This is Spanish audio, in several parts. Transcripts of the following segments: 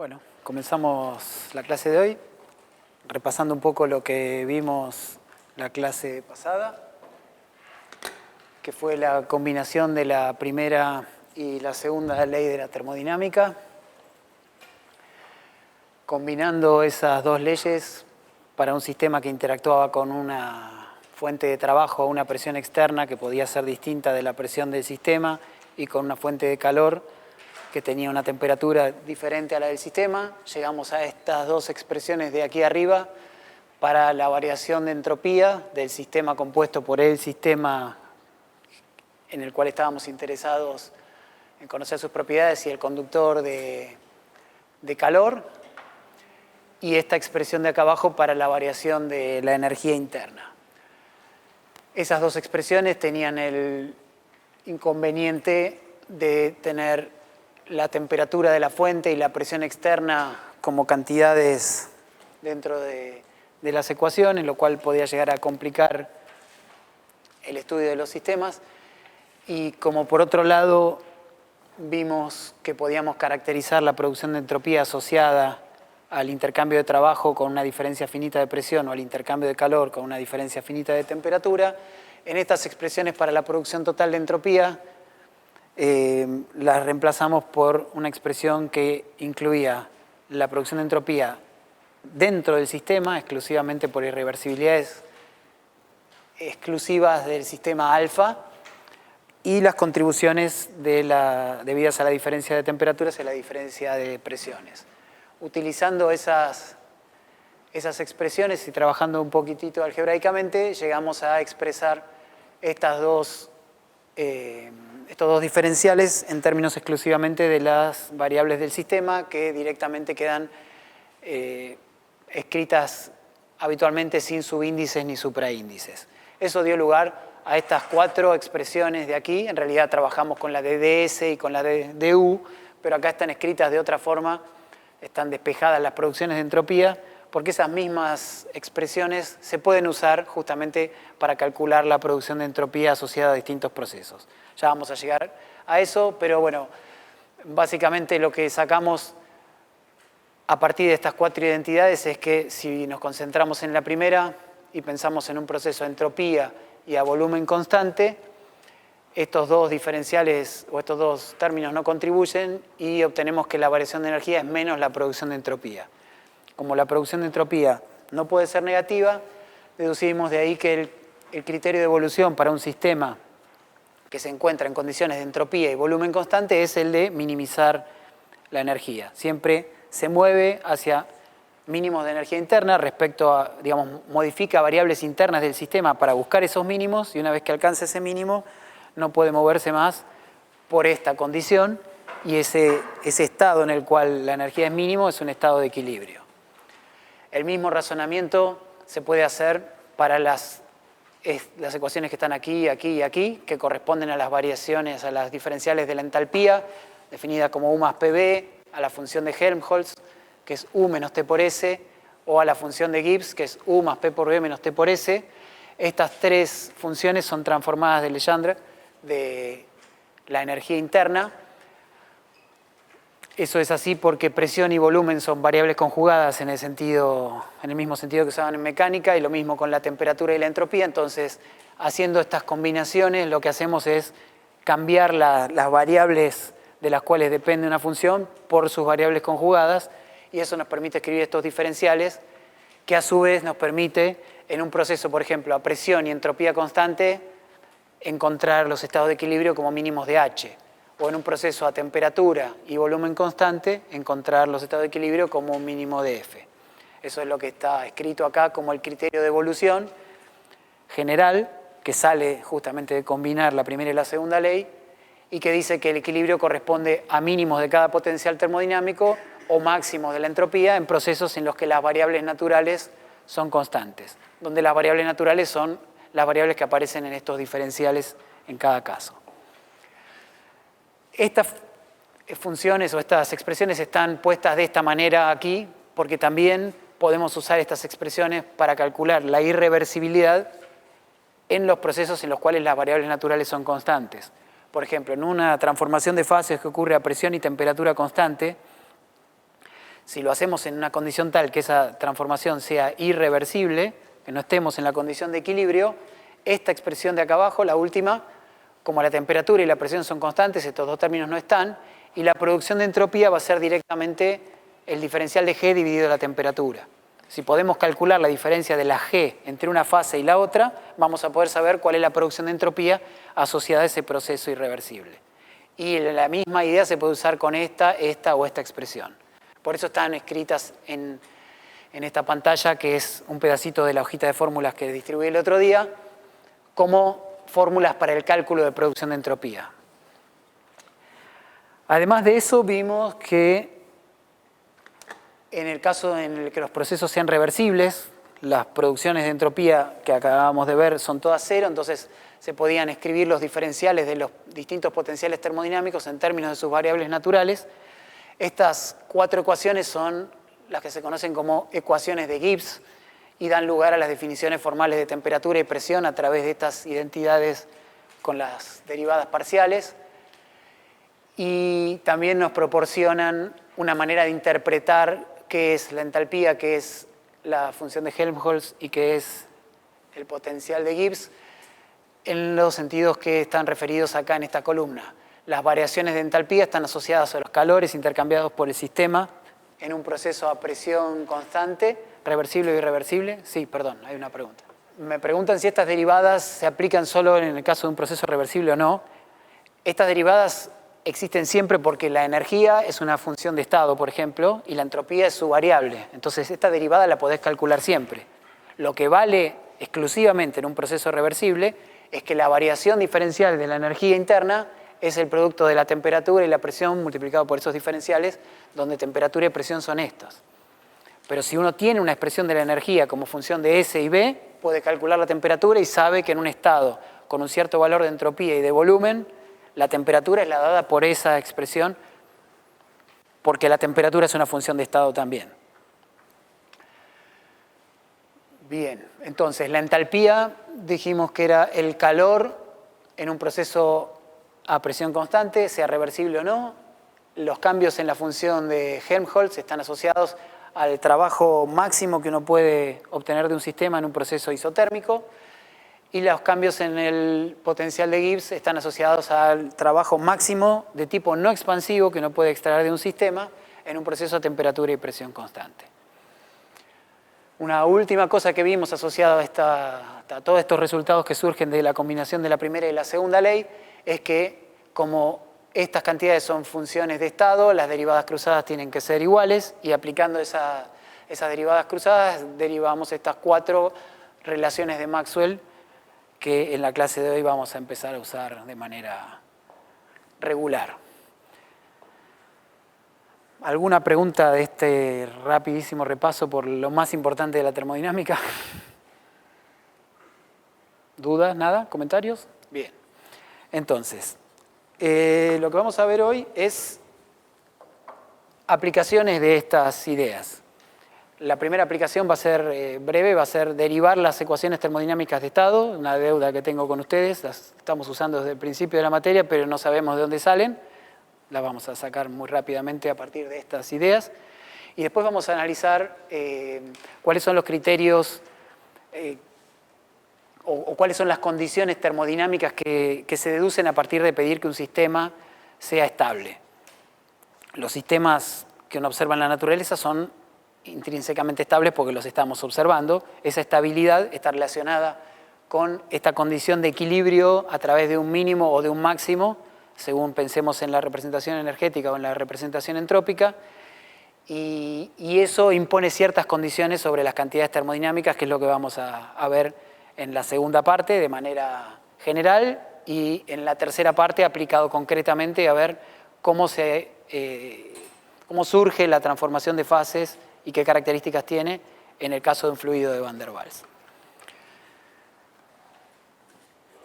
Bueno, comenzamos la clase de hoy, repasando un poco lo que vimos la clase pasada, que fue la combinación de la primera y la segunda ley de la termodinámica. Combinando esas dos leyes para un sistema que interactuaba con una fuente de trabajo a una presión externa que podía ser distinta de la presión del sistema y con una fuente de calor que tenía una temperatura diferente a la del sistema, llegamos a estas dos expresiones de aquí arriba para la variación de entropía del sistema compuesto por el sistema en el cual estábamos interesados en conocer sus propiedades y el conductor de calor, y esta expresión de acá abajo para la variación de la energía interna. Esas dos expresiones tenían el inconveniente de tener la temperatura de la fuente y la presión externa como cantidades dentro de las ecuaciones, lo cual podía llegar a complicar el estudio de los sistemas. Y como por otro lado vimos que podíamos caracterizar la producción de entropía asociada al intercambio de trabajo con una diferencia finita de presión o al intercambio de calor con una diferencia finita de temperatura, en estas expresiones para la producción total de entropía las reemplazamos por una expresión que incluía la producción de entropía dentro del sistema, exclusivamente por irreversibilidades exclusivas del sistema alfa, y las contribuciones debidas a la diferencia de temperaturas y a la diferencia de presiones. Utilizando esas expresiones y trabajando un poquitito algebraicamente, llegamos a expresar estos dos diferenciales en términos exclusivamente de las variables del sistema, que directamente quedan escritas habitualmente sin subíndices ni supraíndices. Eso dio lugar a estas cuatro expresiones de aquí. En realidad trabajamos con la de ds y con la de du, pero acá están escritas de otra forma, están despejadas las producciones de entropía, porque esas mismas expresiones se pueden usar justamente para calcular la producción de entropía asociada a distintos procesos. Ya vamos a llegar a eso, pero bueno, básicamente lo que sacamos a partir de estas cuatro identidades es que si nos concentramos en la primera y pensamos en un proceso de entropía y a volumen constante, estos dos diferenciales o estos dos términos no contribuyen y obtenemos que la variación de energía es menos la producción de entropía. Como la producción de entropía no puede ser negativa, deducimos de ahí que el criterio de evolución para un sistema que se encuentra en condiciones de entropía y volumen constante es el de minimizar la energía. Siempre se mueve hacia mínimos de energía interna respecto a, digamos, modifica variables internas del sistema para buscar esos mínimos, y una vez que alcanza ese mínimo no puede moverse más por esta condición, y ese estado en el cual la energía es mínimo es un estado de equilibrio. El mismo razonamiento se puede hacer para las ecuaciones que están aquí, aquí y aquí, que corresponden a las variaciones, a las diferenciales de la entalpía, definida como U más PB, a la función de Helmholtz, que es U menos T por S, o a la función de Gibbs, que es U más P por B menos T por S. Estas tres funciones son transformadas de Legendre de la energía interna. Eso es así porque presión y volumen son variables conjugadas en el mismo sentido que usaban en mecánica, y lo mismo con la temperatura y la entropía. Entonces, haciendo estas combinaciones, lo que hacemos es cambiar las variables de las cuales depende una función por sus variables conjugadas, y eso nos permite escribir estos diferenciales, que a su vez nos permite, en un proceso, por ejemplo, a presión y entropía constante, encontrar los estados de equilibrio como mínimos de H. O en un proceso a temperatura y volumen constante, encontrar los estados de equilibrio como un mínimo de F. Eso es lo que está escrito acá como el criterio de evolución general, que sale justamente de combinar la primera y la segunda ley, y que dice que el equilibrio corresponde a mínimos de cada potencial termodinámico o máximos de la entropía en procesos en los que las variables naturales son constantes, donde las variables naturales son las variables que aparecen en estos diferenciales en cada caso. Estas funciones o estas expresiones están puestas de esta manera aquí porque también podemos usar estas expresiones para calcular la irreversibilidad en los procesos en los cuales las variables naturales son constantes. Por ejemplo, en una transformación de fases que ocurre a presión y temperatura constante, Si lo hacemos en una condición tal que esa transformación sea irreversible, que no estemos en la condición de equilibrio, esta expresión de acá abajo, la última, como la temperatura y la presión son constantes, estos dos términos no están, y la producción de entropía va a ser directamente el diferencial de G dividido la temperatura. Si podemos calcular la diferencia de la G entre una fase y la otra, vamos a poder saber cuál es la producción de entropía asociada a ese proceso irreversible. Y la misma idea se puede usar con esta o esta expresión. Por eso están escritas en esta pantalla, que es un pedacito de la hojita de fórmulas que distribuí el otro día, como fórmulas para el cálculo de producción de entropía. Además de eso, vimos que en el caso en el que los procesos sean reversibles, las producciones de entropía que acabamos de ver son todas cero, entonces se podían escribir los diferenciales de los distintos potenciales termodinámicos en términos de sus variables naturales. Estas cuatro ecuaciones son las que se conocen como ecuaciones de Gibbs y dan lugar a las definiciones formales de temperatura y presión a través de estas identidades con las derivadas parciales. Y también nos proporcionan una manera de interpretar qué es la entalpía, qué es la función de Helmholtz y qué es el potencial de Gibbs, en los sentidos que están referidos acá en esta columna. Las variaciones de entalpía están asociadas a los calores intercambiados por el sistema en un proceso a presión constante, reversible o irreversible. Sí, perdón, hay una pregunta. Me preguntan si estas derivadas se aplican solo en el caso de un proceso reversible o no. Estas derivadas existen siempre porque la energía es una función de estado, por ejemplo, y la entropía es su variable. Entonces, esta derivada la podés calcular siempre. Lo que vale exclusivamente en un proceso reversible es que la variación diferencial de la energía interna es el producto de la temperatura y la presión multiplicado por esos diferenciales, donde temperatura y presión son estos. Pero si uno tiene una expresión de la energía como función de S y B, puede calcular la temperatura y sabe que en un estado con un cierto valor de entropía y de volumen, la temperatura es la dada por esa expresión, porque la temperatura es una función de estado también. Bien, entonces la entalpía dijimos que era el calor en un proceso a presión constante, sea reversible o no. Los cambios en la función de Helmholtz están asociados al trabajo máximo que uno puede obtener de un sistema en un proceso isotérmico. Y los cambios en el potencial de Gibbs están asociados al trabajo máximo de tipo no expansivo que uno puede extraer de un sistema en un proceso a temperatura y presión constante. Una última cosa que vimos asociada a todos estos resultados que surgen de la combinación de la primera y la segunda ley es que como estas cantidades son funciones de estado, las derivadas cruzadas tienen que ser iguales y aplicando esas derivadas cruzadas derivamos estas cuatro relaciones de Maxwell que en la clase de hoy vamos a empezar a usar de manera regular. ¿Alguna pregunta de este rapidísimo repaso por lo más importante de la termodinámica? ¿Dudas? ¿Nada? ¿Comentarios? Bien. Entonces, lo que vamos a ver hoy es aplicaciones de estas ideas. La primera aplicación va a ser breve, va a ser derivar las ecuaciones termodinámicas de estado, una deuda que tengo con ustedes, las estamos usando desde el principio de la materia, pero no sabemos de dónde salen, las vamos a sacar muy rápidamente a partir de estas ideas. Y después vamos a analizar cuáles son los criterios o cuáles son las condiciones termodinámicas que se deducen a partir de pedir que un sistema sea estable. Los sistemas que uno observa en la naturaleza son intrínsecamente estables porque los estamos observando. Esa estabilidad está relacionada con esta condición de equilibrio a través de un mínimo o de un máximo, según pensemos en la representación energética o en la representación entrópica, y eso impone ciertas condiciones sobre las cantidades termodinámicas, que es lo que vamos a ver en la segunda parte de manera general, y en la tercera parte aplicado concretamente a ver cómo surge la transformación de fases y qué características tiene en el caso de un fluido de Van der Waals.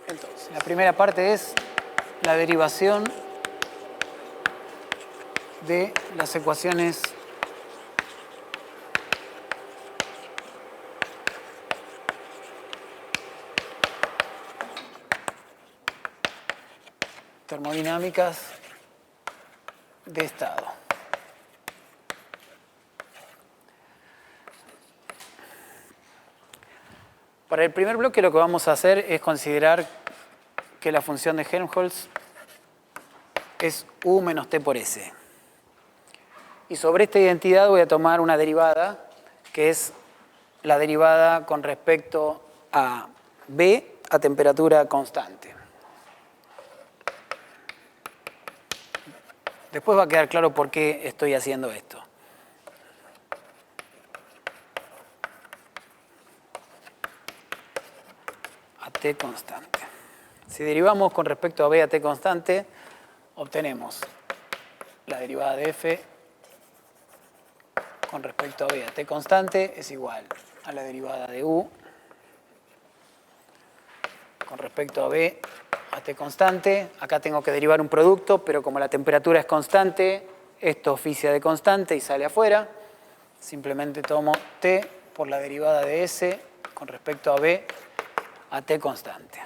Entonces, la primera parte es la derivación de las ecuaciones termodinámicas de estado. Para el primer bloque lo que vamos a hacer es considerar que la función de Helmholtz es U menos T por S. Y sobre esta identidad voy a tomar una derivada que es la derivada con respecto a B a temperatura constante. Después va a quedar claro por qué estoy haciendo esto. A T constante. Si derivamos con respecto a B a T constante, obtenemos la derivada de F con respecto a B a T constante es igual a la derivada de U con respecto a B a T constante. Acá tengo que derivar un producto, pero como la temperatura es constante, esto oficia de constante y sale afuera. Simplemente tomo T por la derivada de S con respecto a B a T constante.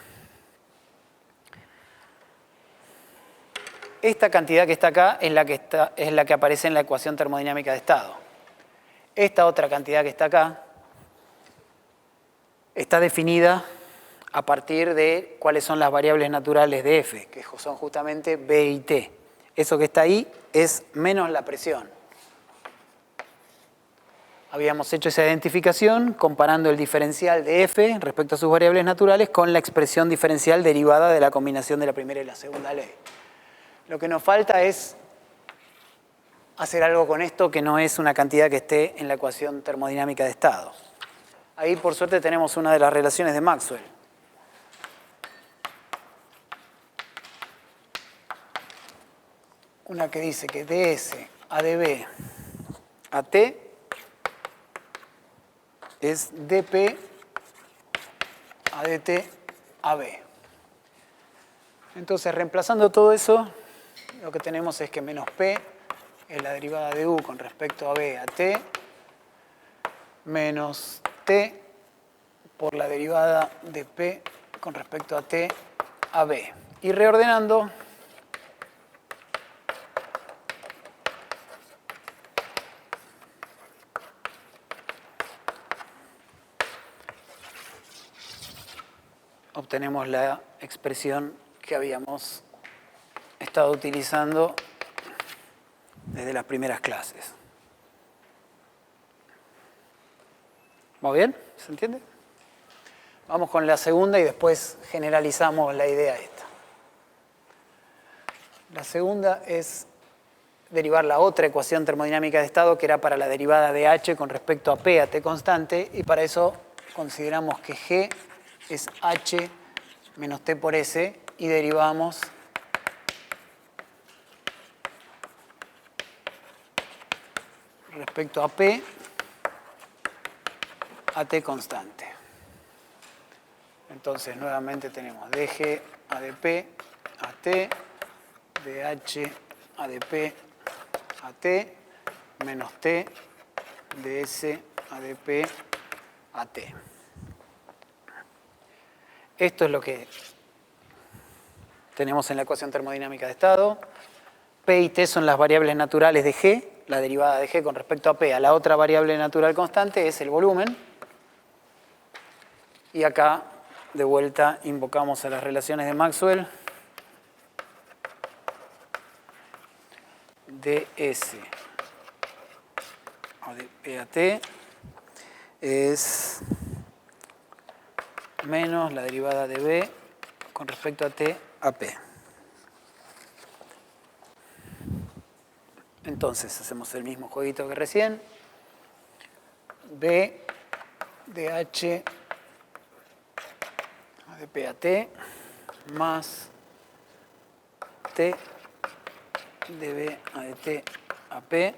Esta cantidad que está acá es la que aparece en la ecuación termodinámica de estado. Esta otra cantidad que está acá está definida a partir de cuáles son las variables naturales de F, que son justamente B y T. Eso que está ahí es menos la presión. Habíamos hecho esa identificación comparando el diferencial de F respecto a sus variables naturales con la expresión diferencial derivada de la combinación de la primera y la segunda ley. Lo que nos falta es hacer algo con esto que no es una cantidad que esté en la ecuación termodinámica de estado. Ahí, por suerte, tenemos una de las relaciones de Maxwell. Una que dice que ds a dB a T es dP a dt a B. Entonces, reemplazando todo eso, lo que tenemos es que menos P es la derivada de U con respecto a B a T, menos T por la derivada de P con respecto a T a B. Y reordenando, obtenemos la expresión que habíamos estado utilizando desde las primeras clases. ¿Va bien? ¿Se entiende? Vamos con la segunda y después generalizamos la idea esta. La segunda es derivar la otra ecuación termodinámica de estado que era para la derivada de H con respecto a P a T constante, y para eso consideramos que G es H menos T por S y derivamos respecto a P a T constante. Entonces nuevamente tenemos dG a dP a T, dH a dP a T, menos T ds a dP a T. Esto es lo que tenemos en la ecuación termodinámica de estado. P y T son las variables naturales de G. La derivada de G con respecto a P a la otra variable natural constante es el volumen. Y acá, de vuelta, invocamos a las relaciones de Maxwell. ds a dP a T es menos la derivada de B con respecto a T a P. Entonces hacemos el mismo jueguito que recién. B de H a dP a T más T de B a dt a P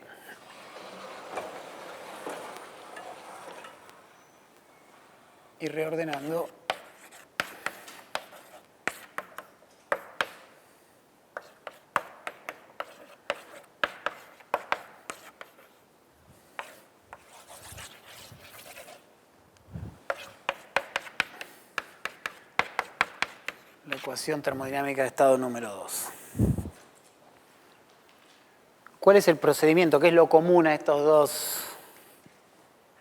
y reordenando la ecuación termodinámica de estado número 2. ¿Cuál es el procedimiento? ¿Qué es lo común a estos dos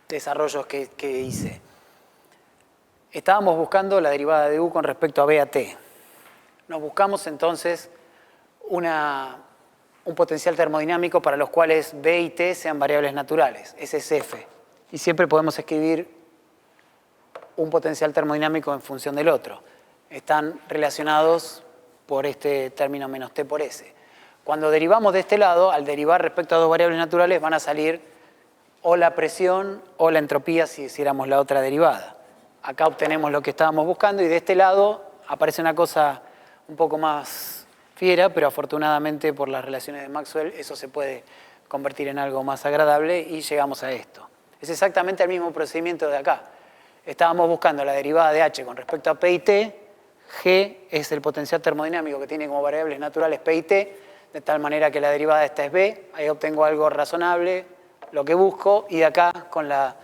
desarrollos que hice? Estábamos buscando la derivada de u con respecto a b a t. Nos buscamos entonces un potencial termodinámico para los cuales b y t sean variables naturales. Ese es f. Y siempre podemos escribir un potencial termodinámico en función del otro. Están relacionados por este término menos t por s. Cuando derivamos de este lado, al derivar respecto a dos variables naturales, van a salir o la presión o la entropía si hiciéramos la otra derivada. Acá obtenemos lo que estábamos buscando y de este lado aparece una cosa un poco más fiera, pero afortunadamente por las relaciones de Maxwell eso se puede convertir en algo más agradable y llegamos a esto. Es exactamente el mismo procedimiento de acá. Estábamos buscando la derivada de h con respecto a p y t. G es el potencial termodinámico que tiene como variables naturales p y t, de tal manera que la derivada de esta es b. Ahí obtengo algo razonable, lo que busco, y de acá, con la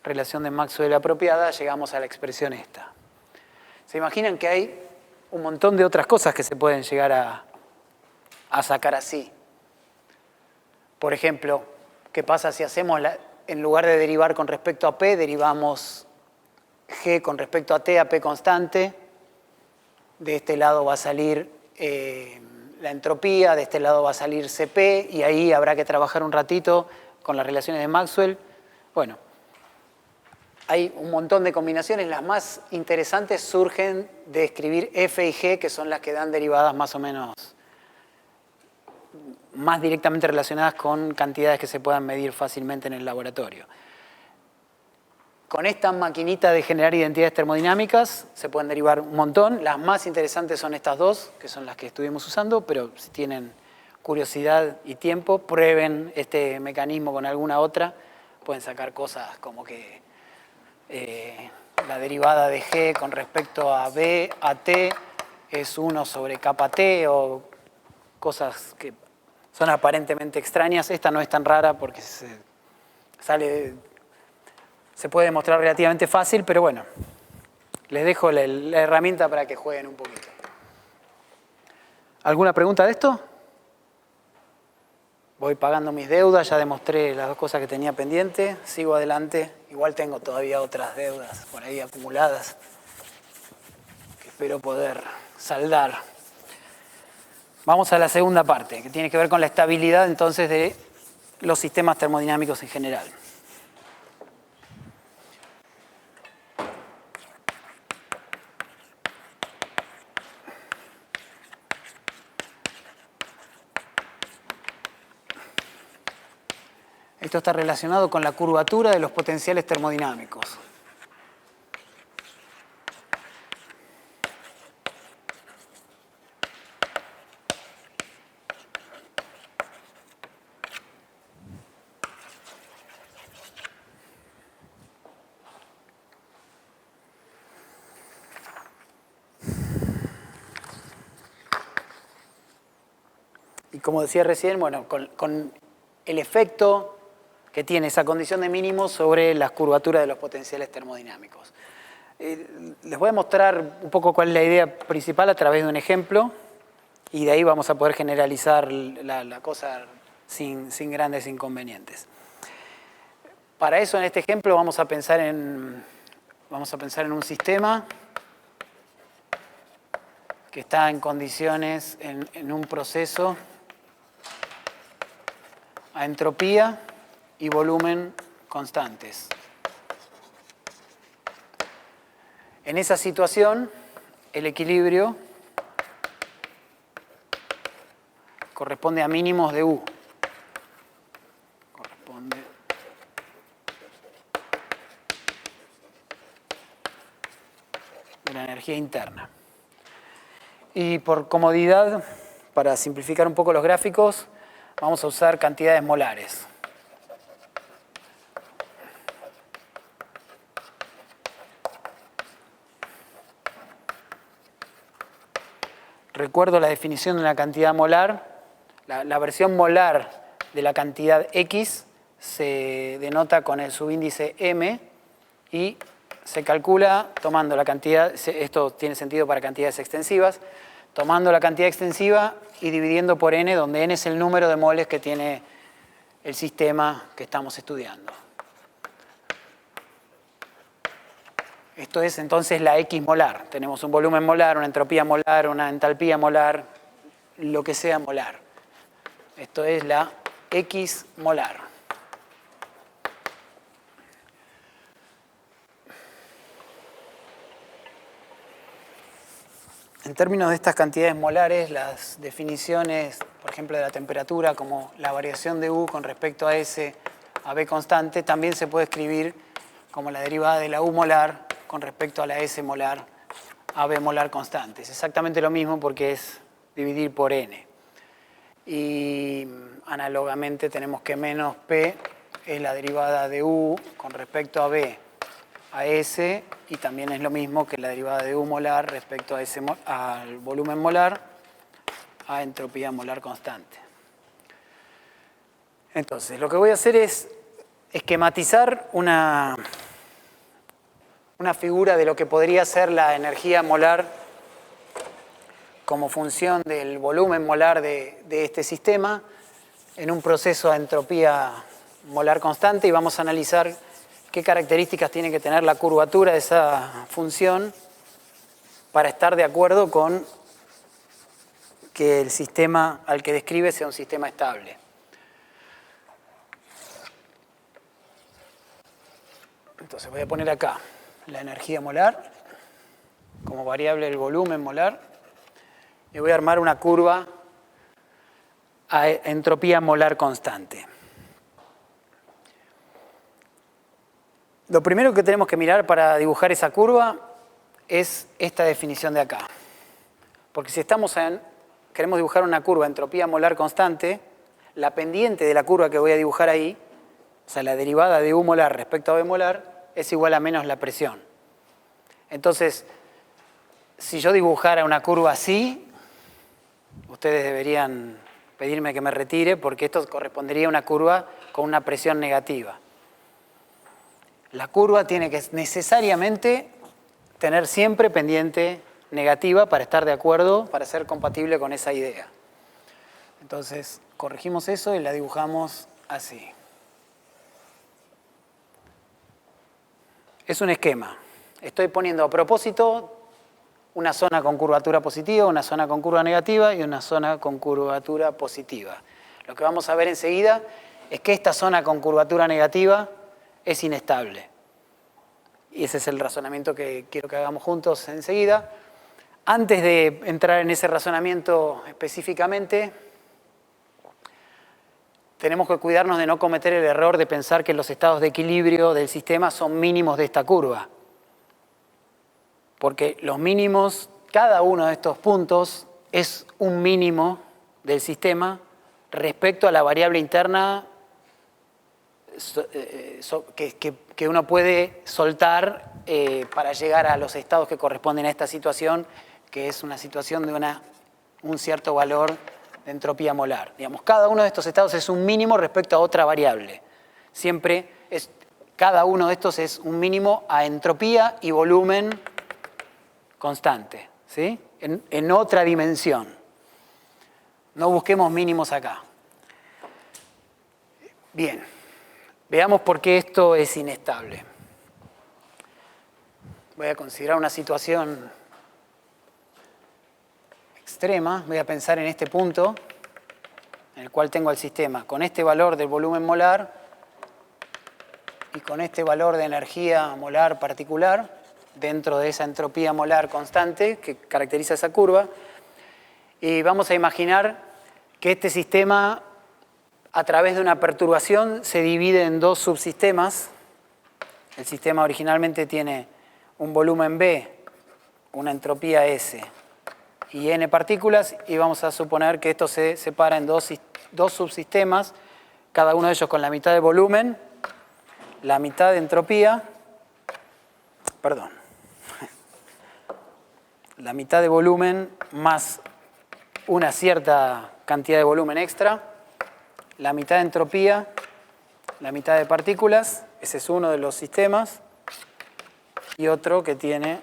relación de Maxwell apropiada, llegamos a la expresión esta. ¿Se imaginan que hay un montón de otras cosas que se pueden llegar a sacar así? Por ejemplo, ¿qué pasa si hacemos, en lugar de derivar con respecto a p, derivamos g con respecto a t a p constante? De este lado va a salir la entropía, de este lado va a salir Cp, y ahí habrá que trabajar un ratito con las relaciones de Maxwell. Bueno, hay un montón de combinaciones. Las más interesantes surgen de escribir f y g, que son las que dan derivadas más o menos más directamente relacionadas con cantidades que se puedan medir fácilmente en el laboratorio. Con esta maquinita de generar identidades termodinámicas se pueden derivar un montón. Las más interesantes son estas dos, que son las que estuvimos usando, pero si tienen curiosidad y tiempo, prueben este mecanismo con alguna otra. Pueden sacar cosas como que la derivada de g con respecto a b a t es 1 sobre kappa t, o cosas que son aparentemente extrañas. Esta no es tan rara porque se puede demostrar relativamente fácil, pero bueno, les dejo la herramienta para que jueguen un poquito. ¿Alguna pregunta de esto? Voy pagando mis deudas, ya demostré las dos cosas que tenía pendiente, sigo adelante. Igual tengo todavía otras deudas por ahí acumuladas que espero poder saldar. Vamos a la segunda parte, que tiene que ver con la estabilidad entonces de los sistemas termodinámicos en general. Esto está relacionado con la curvatura de los potenciales termodinámicos. Y como decía recién, bueno, con el efecto que tiene esa condición de mínimo sobre las curvaturas de los potenciales termodinámicos. Les voy a mostrar un poco cuál es la idea principal a través de un ejemplo, y de ahí vamos a poder generalizar la cosa sin grandes inconvenientes. Para eso, en este ejemplo, vamos a pensar en un sistema que está en condiciones, en un proceso a entropía y volumen constantes. En esa situación, el equilibrio corresponde a mínimos de U. Corresponde de la energía interna. Y por comodidad, para simplificar un poco los gráficos, vamos a usar cantidades molares. Recuerdo la definición de una cantidad molar. La versión molar de la cantidad X se denota con el subíndice M y se calcula tomando la cantidad, esto tiene sentido para cantidades extensivas, tomando la cantidad extensiva y dividiendo por N, donde N es el número de moles que tiene el sistema que estamos estudiando. Esto es entonces la X molar. Tenemos un volumen molar, una entropía molar, una entalpía molar, lo que sea molar. Esto es la X molar. En términos de estas cantidades molares, las definiciones, por ejemplo, de la temperatura, como la variación de U con respecto a S a B constante, también se puede escribir como la derivada de la U molar con respecto a la S molar a B molar constante. Es exactamente lo mismo porque es dividir por N. Y análogamente tenemos que menos P es la derivada de U con respecto a B a S, y también es lo mismo que la derivada de U molar respecto a al volumen molar a entropía molar constante. Entonces, lo que voy a hacer es esquematizar una figura de lo que podría ser la energía molar como función del volumen molar de este sistema en un proceso a entropía molar constante, y vamos a analizar qué características tiene que tener la curvatura de esa función para estar de acuerdo con que el sistema al que describe sea un sistema estable. Entonces voy a poner acá la energía molar como variable del volumen molar y voy a armar una curva a entropía molar constante. Lo primero que tenemos que mirar para dibujar esa curva es esta definición de acá. Porque si queremos dibujar una curva entropía molar constante, la pendiente de la curva que voy a dibujar ahí, o sea, la derivada de U molar respecto a B molar, es igual a menos la presión. Entonces, si yo dibujara una curva así, ustedes deberían pedirme que me retire porque esto correspondería a una curva con una presión negativa. La curva tiene que necesariamente tener siempre pendiente negativa para estar de acuerdo, para ser compatible con esa idea. Entonces, corregimos eso y la dibujamos así. Es un esquema. Estoy poniendo a propósito una zona con curvatura positiva, una zona con curva negativa y una zona con curvatura positiva. Lo que vamos a ver enseguida es que esta zona con curvatura negativa es inestable. Y ese es el razonamiento que quiero que hagamos juntos enseguida. Antes de entrar en ese razonamiento específicamente, tenemos que cuidarnos de no cometer el error de pensar que los estados de equilibrio del sistema son mínimos de esta curva. Porque los mínimos, cada uno de estos puntos es un mínimo del sistema respecto a la variable interna que uno puede soltar para llegar a los estados que corresponden a esta situación, que es una situación de un cierto valor de entropía molar. Digamos, cada uno de estos estados es un mínimo respecto a otra variable. Siempre cada uno de estos es un mínimo a entropía y volumen constante, ¿sí? En otra dimensión. No busquemos mínimos acá. Bien, veamos por qué esto es inestable. Voy a considerar una situación extrema. Voy a pensar en este punto en el cual tengo el sistema con este valor del volumen molar y con este valor de energía molar particular dentro de esa entropía molar constante que caracteriza esa curva. Y vamos a imaginar que este sistema, a través de una perturbación, se divide en dos subsistemas. El sistema originalmente tiene un volumen B, una entropía S y N partículas, y vamos a suponer que esto se separa en dos subsistemas, cada uno de ellos con la mitad de volumen, la mitad de entropía, la mitad de volumen más una cierta cantidad de volumen extra, la mitad de entropía, la mitad de partículas, ese es uno de los sistemas, y otro que tiene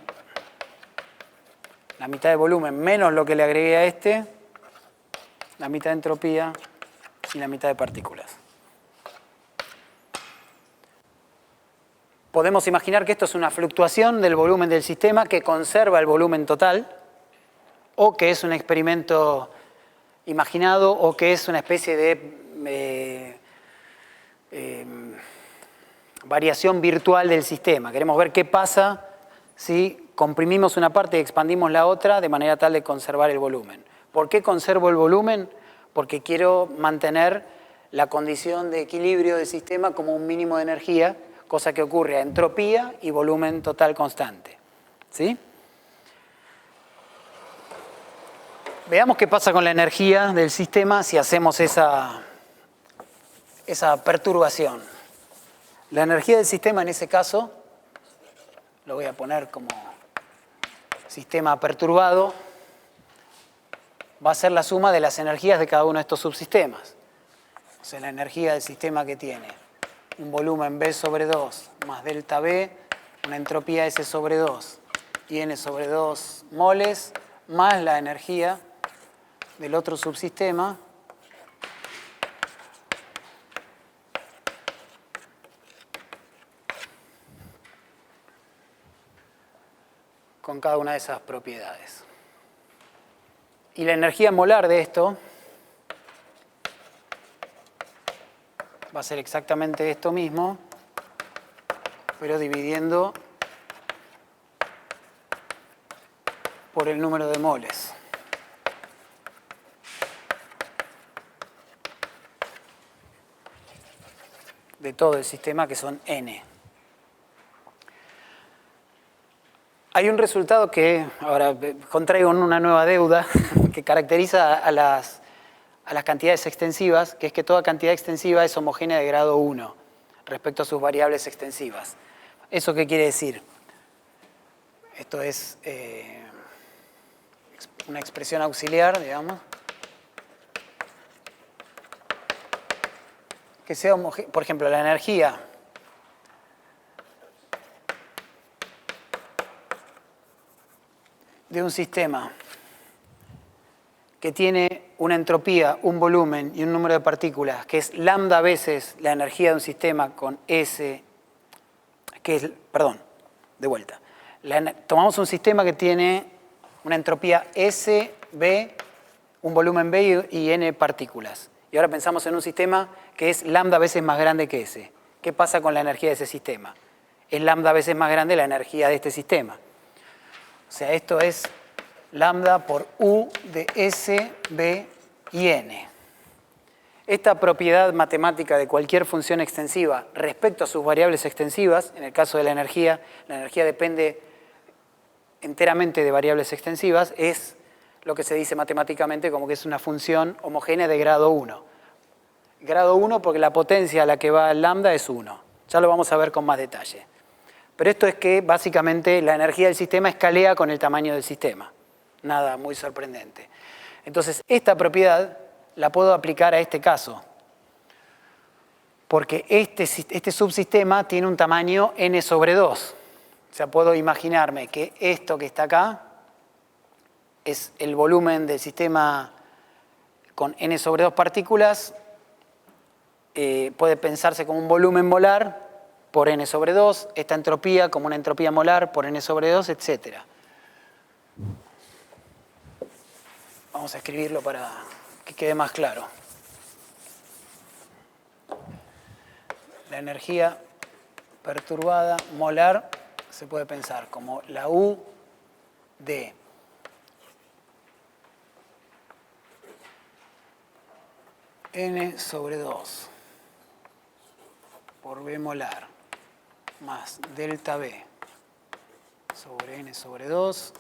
la mitad de volumen menos lo que le agregué a este, la mitad de entropía y la mitad de partículas. Podemos imaginar que esto es una fluctuación del volumen del sistema que conserva el volumen total, o que es un experimento imaginado, o que es una especie de variación virtual del sistema. Queremos ver qué pasa si comprimimos una parte y expandimos la otra de manera tal de conservar el volumen. ¿Por qué conservo el volumen? Porque quiero mantener la condición de equilibrio del sistema como un mínimo de energía, cosa que ocurre a entropía y volumen total constante. ¿Sí? Veamos qué pasa con la energía del sistema si hacemos esa perturbación. La energía del sistema en ese caso, lo voy a poner como sistema perturbado, va a ser la suma de las energías de cada uno de estos subsistemas. O sea, la energía del sistema que tiene un volumen B sobre 2 más delta B, una entropía S sobre 2 y N sobre 2 moles, más la energía del otro subsistema, con cada una de esas propiedades. Y la energía molar de esto va a ser exactamente esto mismo, pero dividiendo por el número de moles. De todo el sistema, que son N. Hay un resultado que, ahora contraigo una nueva deuda, que caracteriza a las cantidades extensivas, que es que toda cantidad extensiva es homogénea de grado 1 respecto a sus variables extensivas. ¿Eso qué quiere decir? Esto es una expresión auxiliar, digamos, que sea homogénea. Por ejemplo, la energía de un sistema que tiene una entropía, un volumen y un número de partículas, que es lambda veces la energía de un sistema con S, que es, perdón, de vuelta. Tomamos un sistema que tiene una entropía S, B, un volumen B y N partículas. Y ahora pensamos en un sistema que es lambda veces más grande que S. ¿Qué pasa con la energía de ese sistema? Es lambda veces más grande la energía de este sistema. O sea, esto es lambda por U de S, B y N. Esta propiedad matemática de cualquier función extensiva respecto a sus variables extensivas, en el caso de la energía depende enteramente de variables extensivas, es lo que se dice matemáticamente como que es una función homogénea de grado 1. Grado 1 porque la potencia a la que va el lambda es 1. Ya lo vamos a ver con más detalle. Pero esto es que básicamente la energía del sistema escalea con el tamaño del sistema. Nada muy sorprendente. Entonces, esta propiedad la puedo aplicar a este caso. Porque este subsistema tiene un tamaño n sobre 2. O sea, puedo imaginarme que esto que está acá es el volumen del sistema con n sobre 2 partículas. Puede pensarse como un volumen molar por n sobre 2, esta entropía como una entropía molar por n sobre 2, etc. Vamos a escribirlo para que quede más claro. La energía perturbada molar se puede pensar como la U de n sobre 2 por B molar más delta B sobre n sobre 2,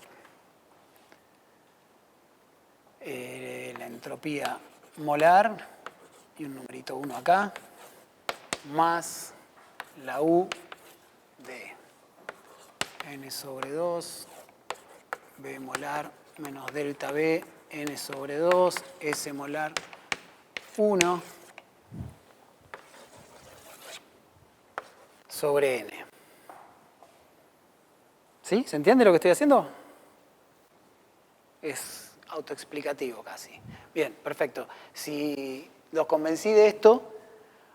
la entropía molar y un numerito 1 acá, más la U de n sobre 2, B molar menos delta B, n sobre 2, S molar 1 sobre n. ¿Sí? ¿Se entiende lo que estoy haciendo? Es autoexplicativo casi. Bien, perfecto. Si los convencí de esto,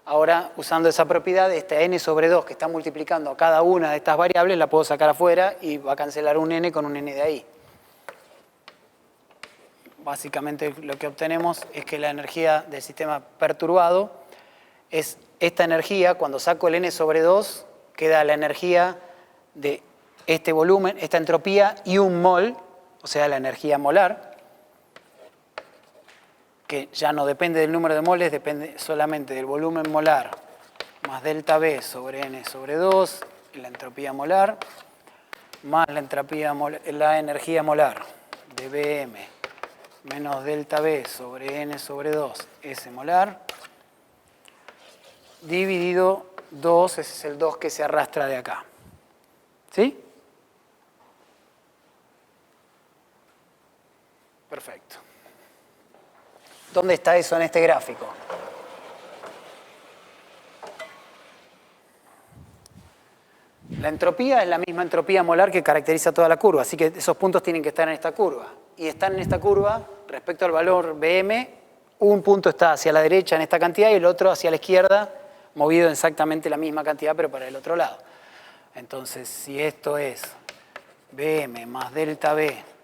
Ahora, usando esa propiedad, esta n sobre 2 que está multiplicando a cada una de estas variables, la puedo sacar afuera y va a cancelar un n con un n de ahí. Básicamente lo que obtenemos es que la energía del sistema perturbado es esta energía. Cuando saco el n sobre 2, queda la energía de este volumen, esta entropía y un mol, o sea, la energía molar, que ya no depende del número de moles, depende solamente del volumen molar más delta V sobre n sobre 2, la entropía molar, más la energía molar de Bm menos delta V sobre n sobre 2 S molar, dividido 2, ese es el 2 que se arrastra de acá. ¿Sí? Perfecto. ¿Dónde está eso en este gráfico? La entropía es la misma entropía molar que caracteriza toda la curva, así que esos puntos tienen que estar en esta curva. Y están en esta curva respecto al valor Bm, un punto está hacia la derecha en esta cantidad y el otro hacia la izquierda, movido exactamente la misma cantidad, pero para el otro lado. Entonces, si esto es Bm más delta V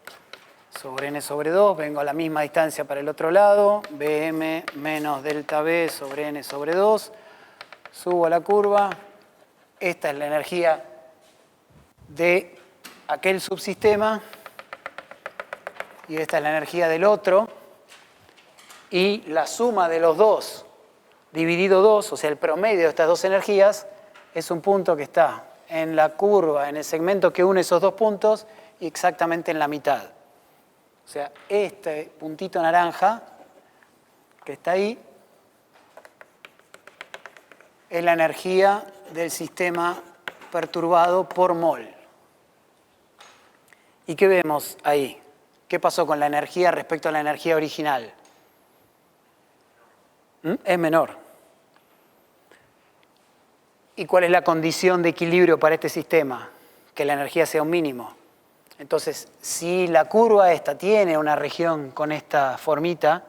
sobre n sobre 2, vengo a la misma distancia para el otro lado, Bm menos delta V sobre n sobre 2, subo a la curva, esta es la energía de aquel subsistema y esta es la energía del otro, y la suma de los dos dividido 2, o sea, el promedio de estas dos energías, es un punto que está en la curva, en el segmento que une esos dos puntos, y exactamente en la mitad. O sea, este puntito naranja que está ahí es la energía del sistema perturbado por mol. ¿Y qué vemos ahí? ¿Qué pasó con la energía respecto a la energía original? Es menor. ¿Y cuál es la condición de equilibrio para este sistema? Que la energía sea un mínimo. Entonces, si la curva esta tiene una región con esta formita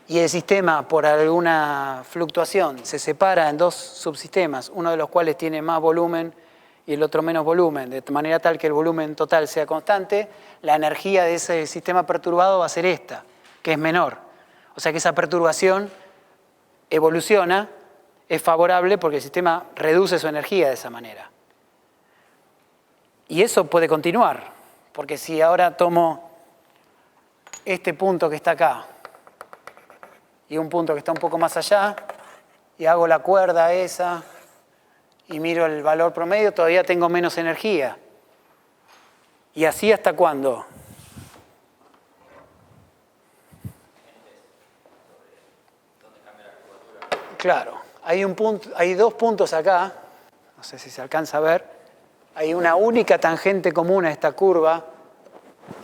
y el sistema por alguna fluctuación se separa en dos subsistemas, uno de los cuales tiene más volumen y el otro menos volumen, de manera tal que el volumen total sea constante, la energía de ese sistema perturbado va a ser esta, que es menor. O sea que esa perturbación evoluciona, es favorable porque el sistema reduce su energía de esa manera. Y eso puede continuar, porque si ahora tomo este punto que está acá y un punto que está un poco más allá y hago la cuerda esa y miro el valor promedio, todavía tengo menos energía. ¿Y así hasta cuándo? Claro, hay dos puntos acá, no sé si se alcanza a ver, hay una única tangente común a esta curva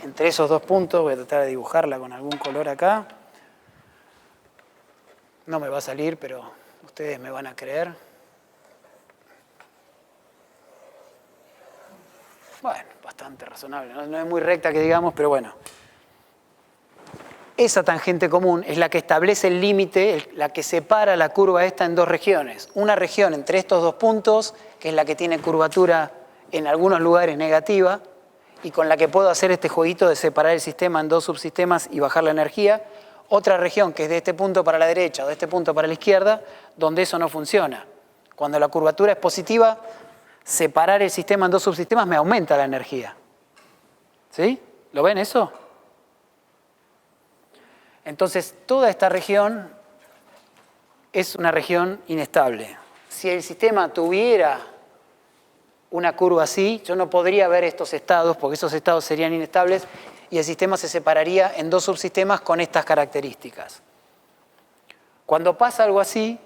entre esos dos puntos, voy a tratar de dibujarla con algún color acá. No me va a salir, pero ustedes me van a creer. Bueno, bastante razonable, no es muy recta que digamos, pero bueno. Esa tangente común es la que establece el límite, la que separa la curva esta en dos regiones. Una región entre estos dos puntos, que es la que tiene curvatura en algunos lugares negativa, y con la que puedo hacer este jueguito de separar el sistema en dos subsistemas y bajar la energía. Otra región que es de este punto para la derecha o de este punto para la izquierda, donde eso no funciona. Cuando la curvatura es positiva, separar el sistema en dos subsistemas me aumenta la energía. ¿Sí? ¿Lo ven eso? Entonces, toda esta región es una región inestable. Si el sistema tuviera una curva así, yo no podría ver estos estados, porque esos estados serían inestables, y el sistema se separaría en dos subsistemas con estas características. Cuando pasa algo así,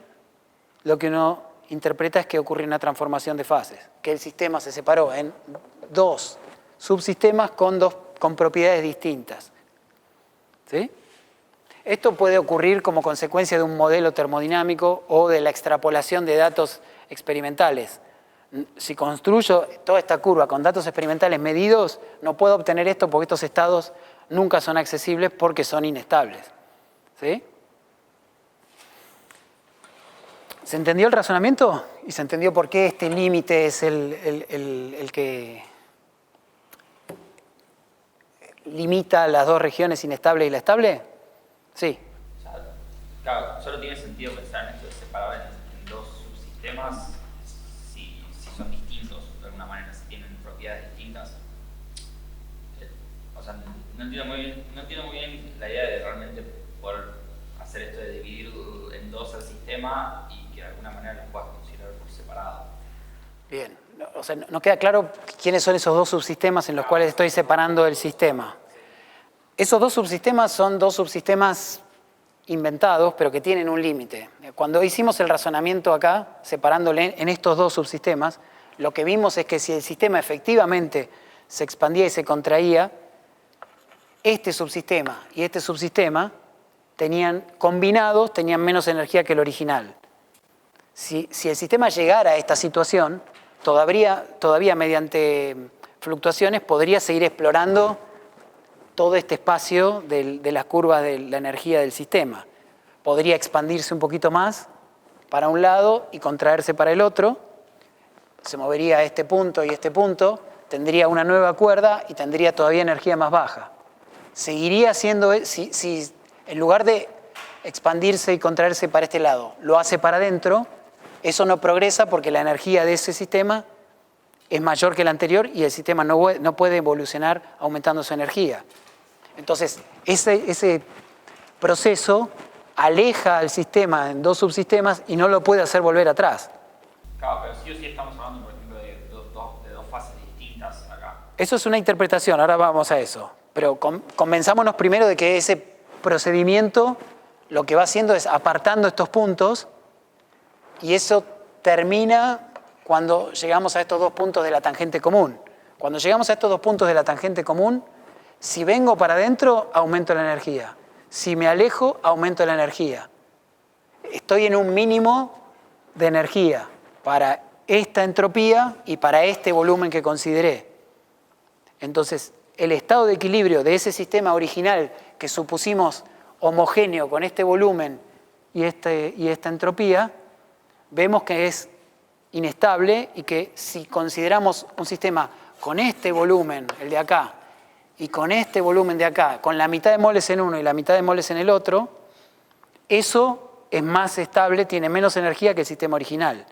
lo que uno interpreta es que ocurre una transformación de fases, que el sistema se separó en dos subsistemas con propiedades distintas. ¿Sí? Esto puede ocurrir como consecuencia de un modelo termodinámico o de la extrapolación de datos experimentales. Si construyo toda esta curva con datos experimentales medidos, no puedo obtener esto porque estos estados nunca son accesibles porque son inestables. ¿Sí? ¿Se entendió el razonamiento? ¿Y se entendió por qué este límite es el que limita las dos regiones inestable y la estable? Sí. O sea, claro, solo tiene sentido pensar en esto de separar en dos subsistemas si son distintos de alguna manera, si tienen propiedades distintas. O sea, no entiendo muy bien la idea de realmente poder hacer esto de dividir en dos el sistema y que de alguna manera los puedas considerar por separado. Bien, o sea, no queda claro quiénes son esos dos subsistemas en los cuales estoy separando el sistema. Esos dos subsistemas son dos subsistemas inventados, pero que tienen un límite. Cuando hicimos el razonamiento acá, separándole en estos dos subsistemas, lo que vimos es que si el sistema efectivamente se expandía y se contraía, este subsistema y este subsistema combinados tenían menos energía que el original. Si el sistema llegara a esta situación, todavía mediante fluctuaciones podría seguir explorando todo este espacio de las curvas de la energía del sistema. Podría expandirse un poquito más para un lado y contraerse para el otro, se movería a este punto y este punto, tendría una nueva cuerda y tendría todavía energía más baja. Seguiría siendo, si en lugar de expandirse y contraerse para este lado, lo hace para adentro, eso no progresa porque la energía de ese sistema es mayor que la anterior y el sistema no puede evolucionar aumentando su energía. Entonces, ese proceso aleja al sistema en dos subsistemas y no lo puede hacer volver atrás. Claro, pero sí o sí estamos hablando, por ejemplo, de dos fases distintas acá. Eso es una interpretación, ahora vamos a eso. Pero convenzámonos primero de que ese procedimiento lo que va haciendo es apartando estos puntos y eso termina cuando llegamos a estos dos puntos de la tangente común. Cuando llegamos a estos dos puntos de la tangente común, si vengo para adentro, aumento la energía. Si me alejo, aumento la energía. Estoy en un mínimo de energía para esta entropía y para este volumen que consideré. Entonces, el estado de equilibrio de ese sistema original que supusimos homogéneo con este volumen y esta entropía, vemos que es inestable y que si consideramos un sistema con este volumen, el de acá, y con este volumen de acá, con la mitad de moles en uno y la mitad de moles en el otro, eso es más estable, tiene menos energía que el sistema original.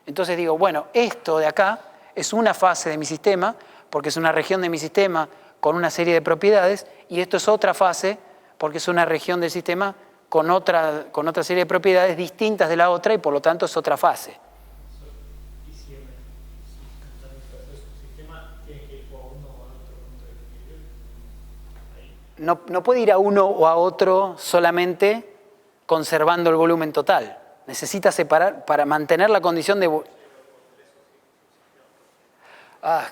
Entonces digo, bueno, esto de acá es una fase de mi sistema, porque es una región de mi sistema con una serie de propiedades, y esto es otra fase, porque es una región del sistema con otra serie de propiedades distintas de la otra, y por lo tanto es otra fase. No puede ir a uno o a otro solamente conservando el volumen total. Necesita separar para mantener la condición de...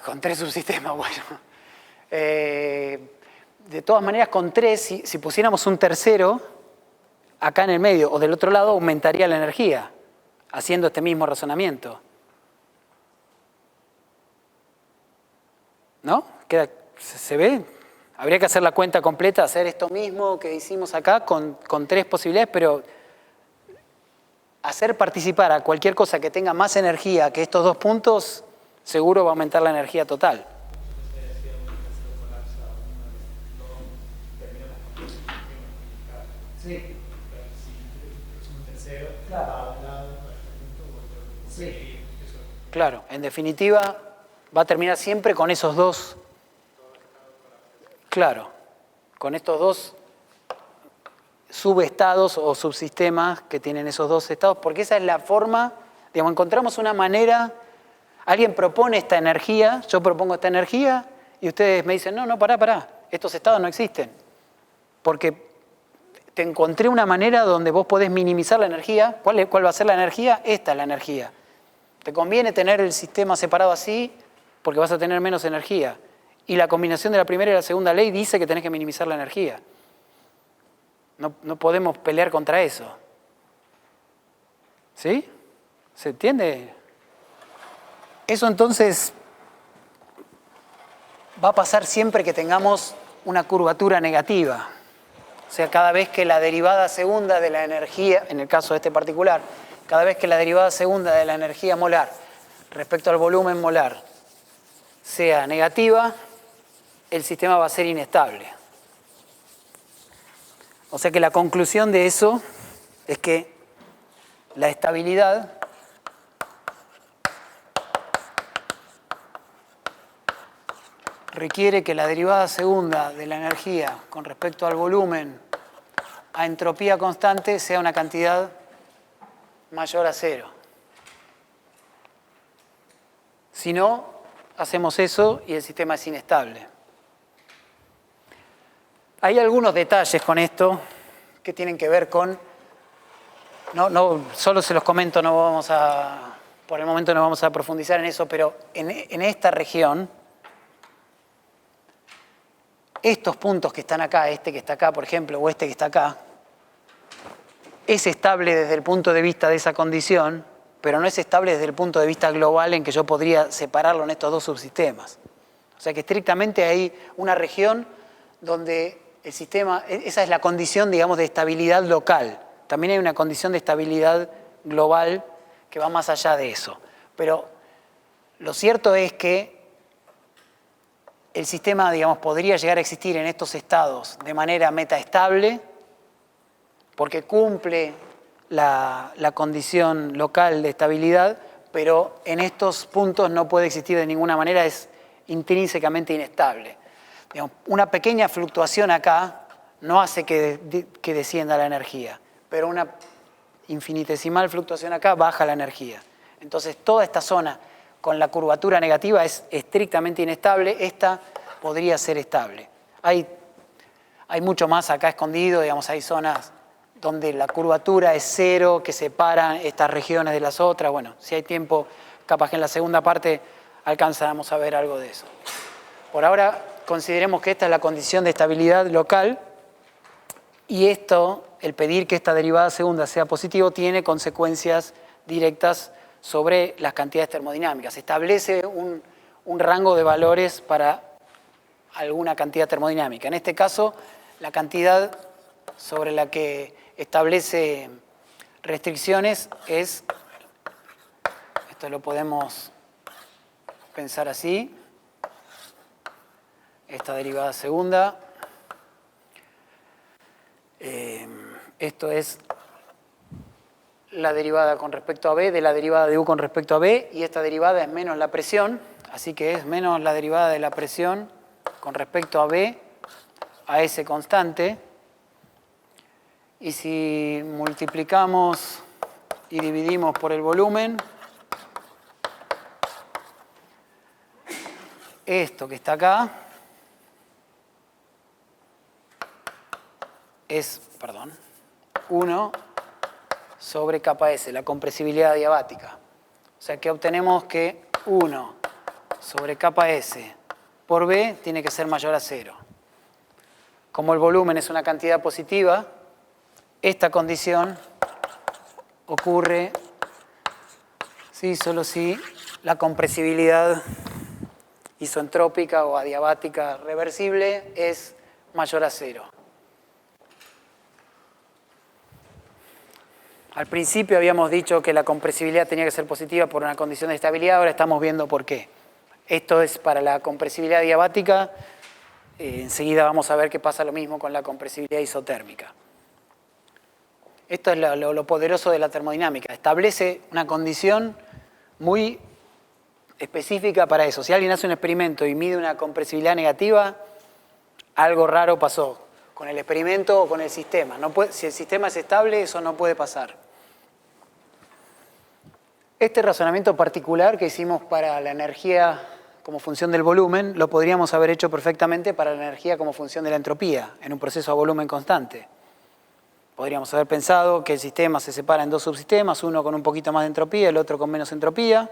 con tres subsistemas, bueno. De todas maneras, con tres, si pusiéramos un tercero acá en el medio o del otro lado, aumentaría la energía, haciendo este mismo razonamiento. ¿No? ¿Se ve? Habría que hacer la cuenta completa, hacer esto mismo que hicimos acá con tres posibilidades, pero hacer participar a cualquier cosa que tenga más energía que estos dos puntos, seguro va a aumentar la energía total. Sí. Sí. Claro, en definitiva va a terminar siempre con esos dos. Claro, con estos dos subestados o subsistemas que tienen esos dos estados, porque esa es la forma, digamos, encontramos una manera, alguien propone esta energía, yo propongo esta energía y ustedes me dicen, no, pará, estos estados no existen, porque te encontré una manera donde vos podés minimizar la energía. ¿Cuál va a ser la energía? Esta es la energía. Te conviene tener el sistema separado así porque vas a tener menos energía. Y la combinación de la primera y la segunda ley dice que tenés que minimizar la energía. No podemos pelear contra eso. ¿Sí? ¿Se entiende? Eso entonces va a pasar siempre que tengamos una curvatura negativa. O sea, cada vez que la derivada segunda de la energía, en el caso de este particular, cada vez que la derivada segunda de la energía molar respecto al volumen molar sea negativa, el sistema va a ser inestable. O sea que la conclusión de eso es que la estabilidad requiere que la derivada segunda de la energía con respecto al volumen a entropía constante sea una cantidad mayor a cero. Si no, hacemos eso y el sistema es inestable. Hay algunos detalles con esto que tienen que ver con... solo se los comento, por el momento no vamos a profundizar en eso, pero en esta región, estos puntos que están acá, este que está acá, por ejemplo, o este que está acá, es estable desde el punto de vista de esa condición, pero no es estable desde el punto de vista global en que yo podría separarlo en estos dos subsistemas. O sea que estrictamente hay una región donde el sistema, esa es la condición, digamos, de estabilidad local. También hay una condición de estabilidad global que va más allá de eso. Pero lo cierto es que el sistema, digamos, podría llegar a existir en estos estados de manera metaestable porque cumple la condición local de estabilidad, pero en estos puntos no puede existir de ninguna manera, es intrínsecamente inestable. Digamos, una pequeña fluctuación acá no hace que descienda la energía, pero una infinitesimal fluctuación acá baja la energía. Entonces, toda esta zona con la curvatura negativa es estrictamente inestable, esta podría ser estable. Hay mucho más acá escondido, digamos, hay zonas donde la curvatura es cero, que separan estas regiones de las otras. Bueno, si hay tiempo, capaz que en la segunda parte alcanzamos a ver algo de eso. Por ahora, consideremos que esta es la condición de estabilidad local y esto, el pedir que esta derivada segunda sea positivo, tiene consecuencias directas sobre las cantidades termodinámicas. Establece un rango de valores para alguna cantidad termodinámica. En este caso, la cantidad sobre la que establece restricciones es, esto lo podemos pensar así, esta derivada segunda, esto es la derivada con respecto a B de la derivada de U con respecto a B, y esta derivada es menos la presión, así que es menos la derivada de la presión con respecto a B a S constante. Y si multiplicamos y dividimos por el volumen, esto que está acá es, 1 sobre kappa S, la compresibilidad adiabática. O sea que obtenemos que 1 sobre kappa S por B tiene que ser mayor a 0. Como el volumen es una cantidad positiva, esta condición ocurre solo si la compresibilidad isoentrópica o adiabática reversible es mayor a 0. Al principio habíamos dicho que la compresibilidad tenía que ser positiva por una condición de estabilidad, ahora estamos viendo por qué. Esto es para la compresibilidad adiabática, enseguida vamos a ver que pasa lo mismo con la compresibilidad isotérmica. Esto es lo poderoso de la termodinámica, establece una condición muy específica para eso. Si alguien hace un experimento y mide una compresibilidad negativa, algo raro pasó con el experimento o con el sistema. Si el sistema es estable, eso no puede pasar. Este razonamiento particular que hicimos para la energía como función del volumen, lo podríamos haber hecho perfectamente para la energía como función de la entropía, en un proceso a volumen constante. Podríamos haber pensado que el sistema se separa en dos subsistemas, uno con un poquito más de entropía, el otro con menos entropía,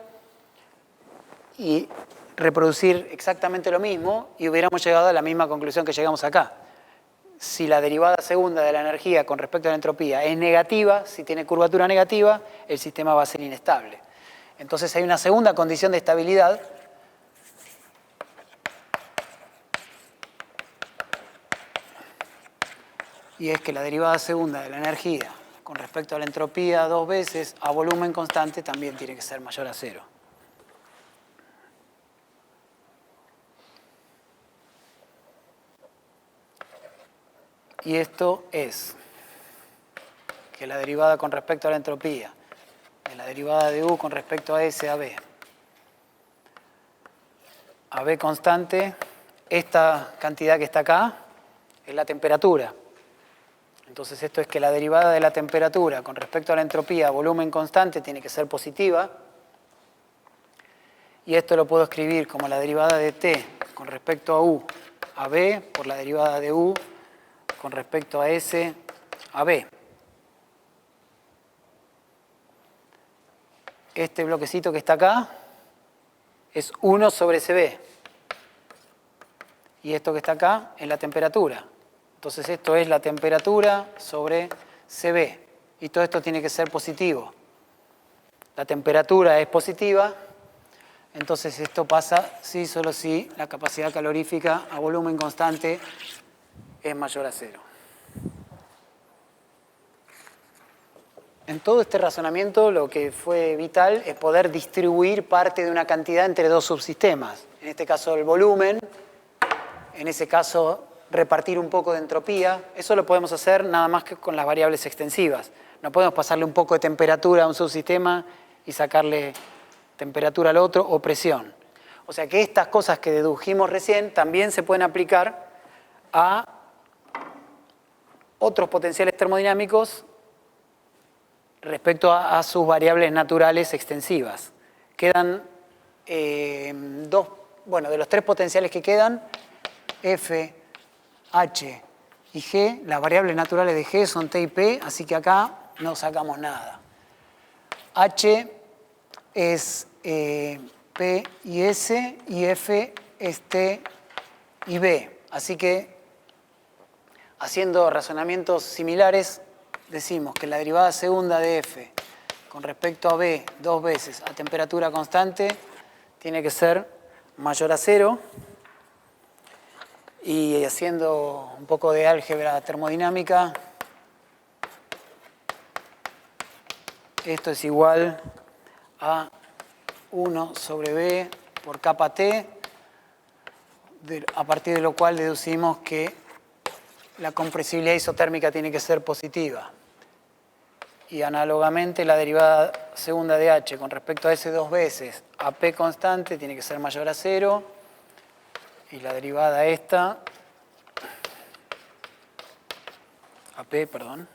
y reproducir exactamente lo mismo y hubiéramos llegado a la misma conclusión que llegamos acá. Si la derivada segunda de la energía con respecto a la entropía es negativa, si tiene curvatura negativa, el sistema va a ser inestable. Entonces hay una segunda condición de estabilidad y es que la derivada segunda de la energía con respecto a la entropía 2 veces a volumen constante también tiene que ser mayor a 0. Y esto es que la derivada con respecto a la entropía de la derivada de U con respecto a S a B constante, esta cantidad que está acá es la temperatura. Entonces esto es que la derivada de la temperatura con respecto a la entropía a volumen constante tiene que ser positiva. Y esto lo puedo escribir como la derivada de T con respecto a U a B por la derivada de U con respecto a S a B. Este bloquecito que está acá es 1 sobre CB. Y esto que está acá es la temperatura. Entonces esto es la temperatura sobre CB. Y todo esto tiene que ser positivo. La temperatura es positiva. Entonces esto pasa si, solo si la capacidad calorífica a volumen constante es mayor a 0. En todo este razonamiento lo que fue vital es poder distribuir parte de una cantidad entre dos subsistemas. En este caso el volumen, en ese caso repartir un poco de entropía. Eso lo podemos hacer nada más que con las variables extensivas. No podemos pasarle un poco de temperatura a un subsistema y sacarle temperatura al otro o presión. O sea que estas cosas que dedujimos recién también se pueden aplicar a otros potenciales termodinámicos respecto a sus variables naturales extensivas. Quedan dos, bueno, de los tres potenciales que quedan, F, H y G, las variables naturales de G son T y P, así que acá no sacamos nada. H es P y S y F es T y B. Así que, haciendo razonamientos similares, decimos que la derivada segunda de F con respecto a B 2 veces a temperatura constante tiene que ser mayor a 0. Y haciendo un poco de álgebra termodinámica, esto es igual a 1 sobre B por kappa T, a partir de lo cual deducimos que la compresibilidad isotérmica tiene que ser positiva. Y análogamente la derivada segunda de H con respecto a S 2 veces a P constante tiene que ser mayor a 0. Y la derivada esta, AP, perdón,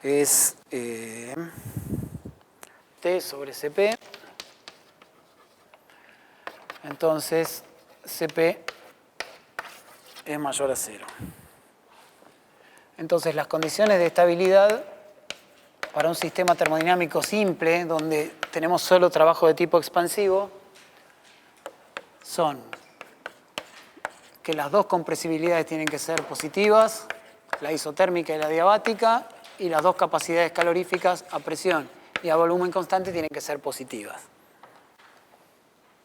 es T sobre CP. Entonces, CP es mayor a 0. Entonces, las condiciones de estabilidad para un sistema termodinámico simple, donde tenemos solo trabajo de tipo expansivo, son que las dos compresibilidades tienen que ser positivas, la isotérmica y la diabática, y las dos capacidades caloríficas a presión y a volumen constante tienen que ser positivas.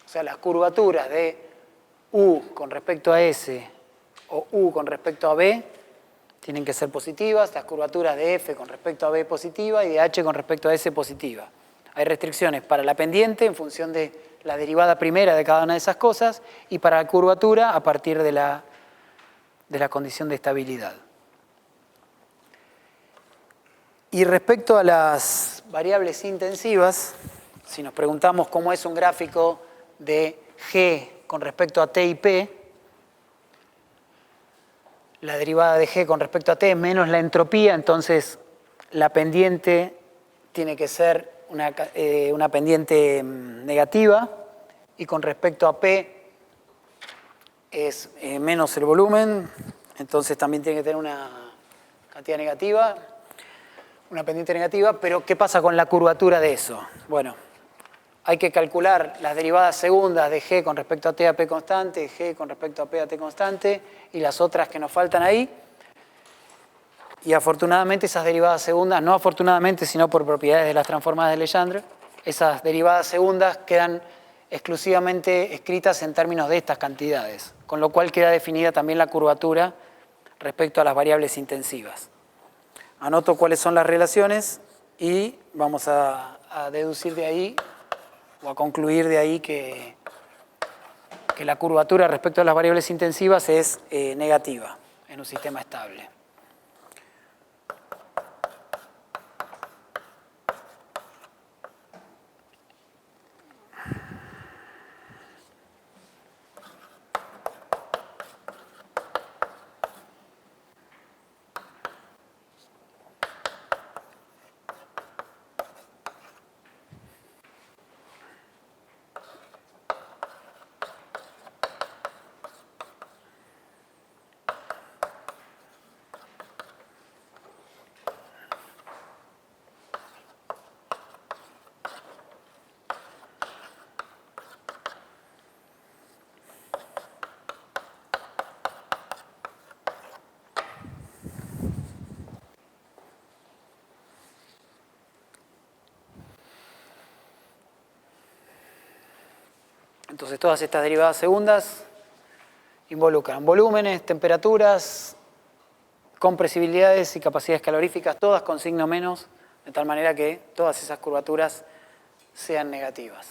O sea, las curvaturas de U con respecto a S o U con respecto a B tienen que ser positivas, las curvaturas de F con respecto a B positiva y de H con respecto a S positiva. Hay restricciones para la pendiente en función de la derivada primera de cada una de esas cosas y para la curvatura a partir de la condición de estabilidad. Y respecto a las variables intensivas, si nos preguntamos cómo es un gráfico de G con respecto a T y P, la derivada de G con respecto a T es menos la entropía, entonces la pendiente tiene que ser una pendiente negativa, y con respecto a P es menos el volumen, entonces también tiene que tener una cantidad negativa, una pendiente negativa. Pero ¿qué pasa con la curvatura de eso? Bueno, hay que calcular las derivadas segundas de G con respecto a T a P constante, G con respecto a P a T constante y las otras que nos faltan ahí. Y afortunadamente esas derivadas segundas, no afortunadamente, sino por propiedades de las transformadas de Legendre, esas derivadas segundas quedan exclusivamente escritas en términos de estas cantidades, con lo cual queda definida también la curvatura respecto a las variables intensivas. anoto cuáles son las relaciones y vamos a deducir de ahí o a concluir de ahí que la curvatura respecto a las variables intensivas es negativa en un sistema estable. Entonces todas estas derivadas segundas involucran volúmenes, temperaturas, compresibilidades y capacidades caloríficas, todas con signo menos, de tal manera que todas esas curvaturas sean negativas.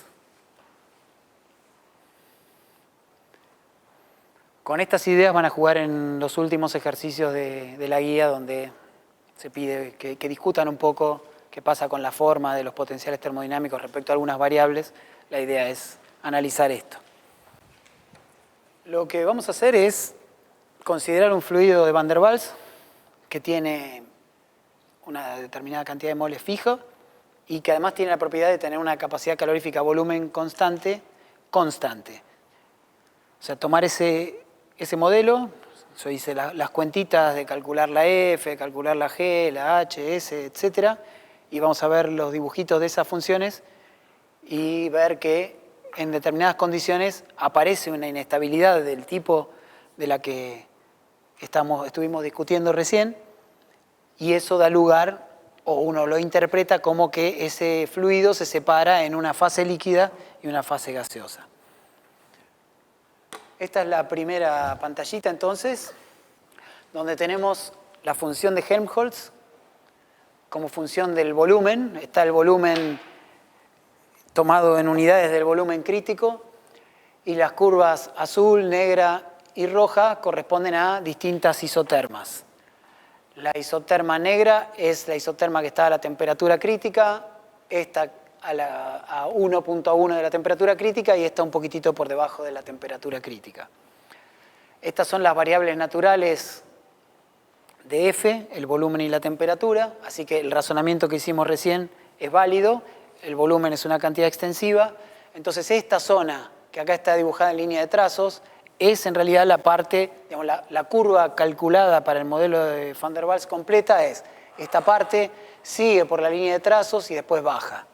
Con estas ideas van a jugar en los últimos ejercicios de la guía, donde se pide que discutan un poco qué pasa con la forma de los potenciales termodinámicos respecto a algunas variables. La idea es analizar esto. Lo que vamos a hacer es considerar un fluido de Van der Waals que tiene una determinada cantidad de moles fija y que además tiene la propiedad de tener una capacidad calorífica volumen constante. O sea, tomar ese modelo, yo hice las cuentitas de calcular la F, calcular la G, la H, S, etc. Y vamos a ver los dibujitos de esas funciones y ver que en determinadas condiciones aparece una inestabilidad del tipo de la que estuvimos discutiendo recién, y eso da lugar, o uno lo interpreta como que ese fluido se separa en una fase líquida y una fase gaseosa. Esta es la primera pantallita entonces, donde tenemos la función de Helmholtz como función del volumen. Está el volumen tomado en unidades del volumen crítico, y las curvas azul, negra y roja corresponden a distintas isotermas. La isoterma negra es la isoterma que está a la temperatura crítica, esta a 1.1 de la temperatura crítica y esta un poquitito por debajo de la temperatura crítica. Estas son las variables naturales de F, el volumen y la temperatura, así que el razonamiento que hicimos recién es válido. El volumen es una cantidad extensiva, entonces esta zona que acá está dibujada en línea de trazos es en realidad la parte, digamos, la curva calculada para el modelo de Van der Waals completa es esta parte, sigue por la línea de trazos y después baja.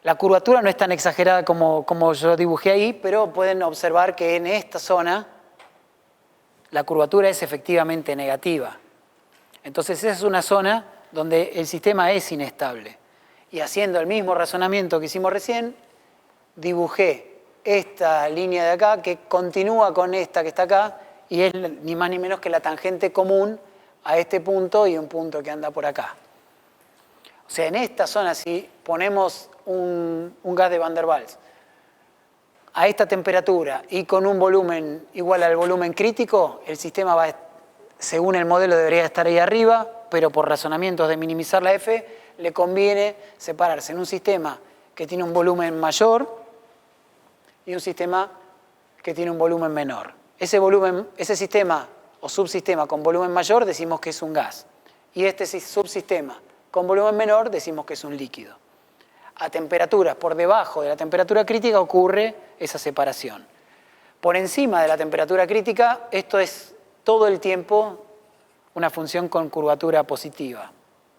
La curvatura no es tan exagerada como yo dibujé ahí, pero pueden observar que en esta zona la curvatura es efectivamente negativa. Entonces esa es una zona donde el sistema es inestable. Y haciendo el mismo razonamiento que hicimos recién, dibujé esta línea de acá que continúa con esta que está acá y es ni más ni menos que la tangente común a este punto y un punto que anda por acá. O sea, en esta zona, si ponemos un gas de Van der Waals a esta temperatura y con un volumen igual al volumen crítico, el sistema va, según el modelo, debería estar ahí arriba, pero por razonamientos de minimizar la F, le conviene separarse en un sistema que tiene un volumen mayor y un sistema que tiene un volumen menor. Ese sistema o subsistema con volumen mayor decimos que es un gas, y este subsistema con volumen menor decimos que es un líquido. A temperaturas por debajo de la temperatura crítica ocurre esa separación. Por encima de la temperatura crítica, esto es todo el tiempo una función con curvatura positiva.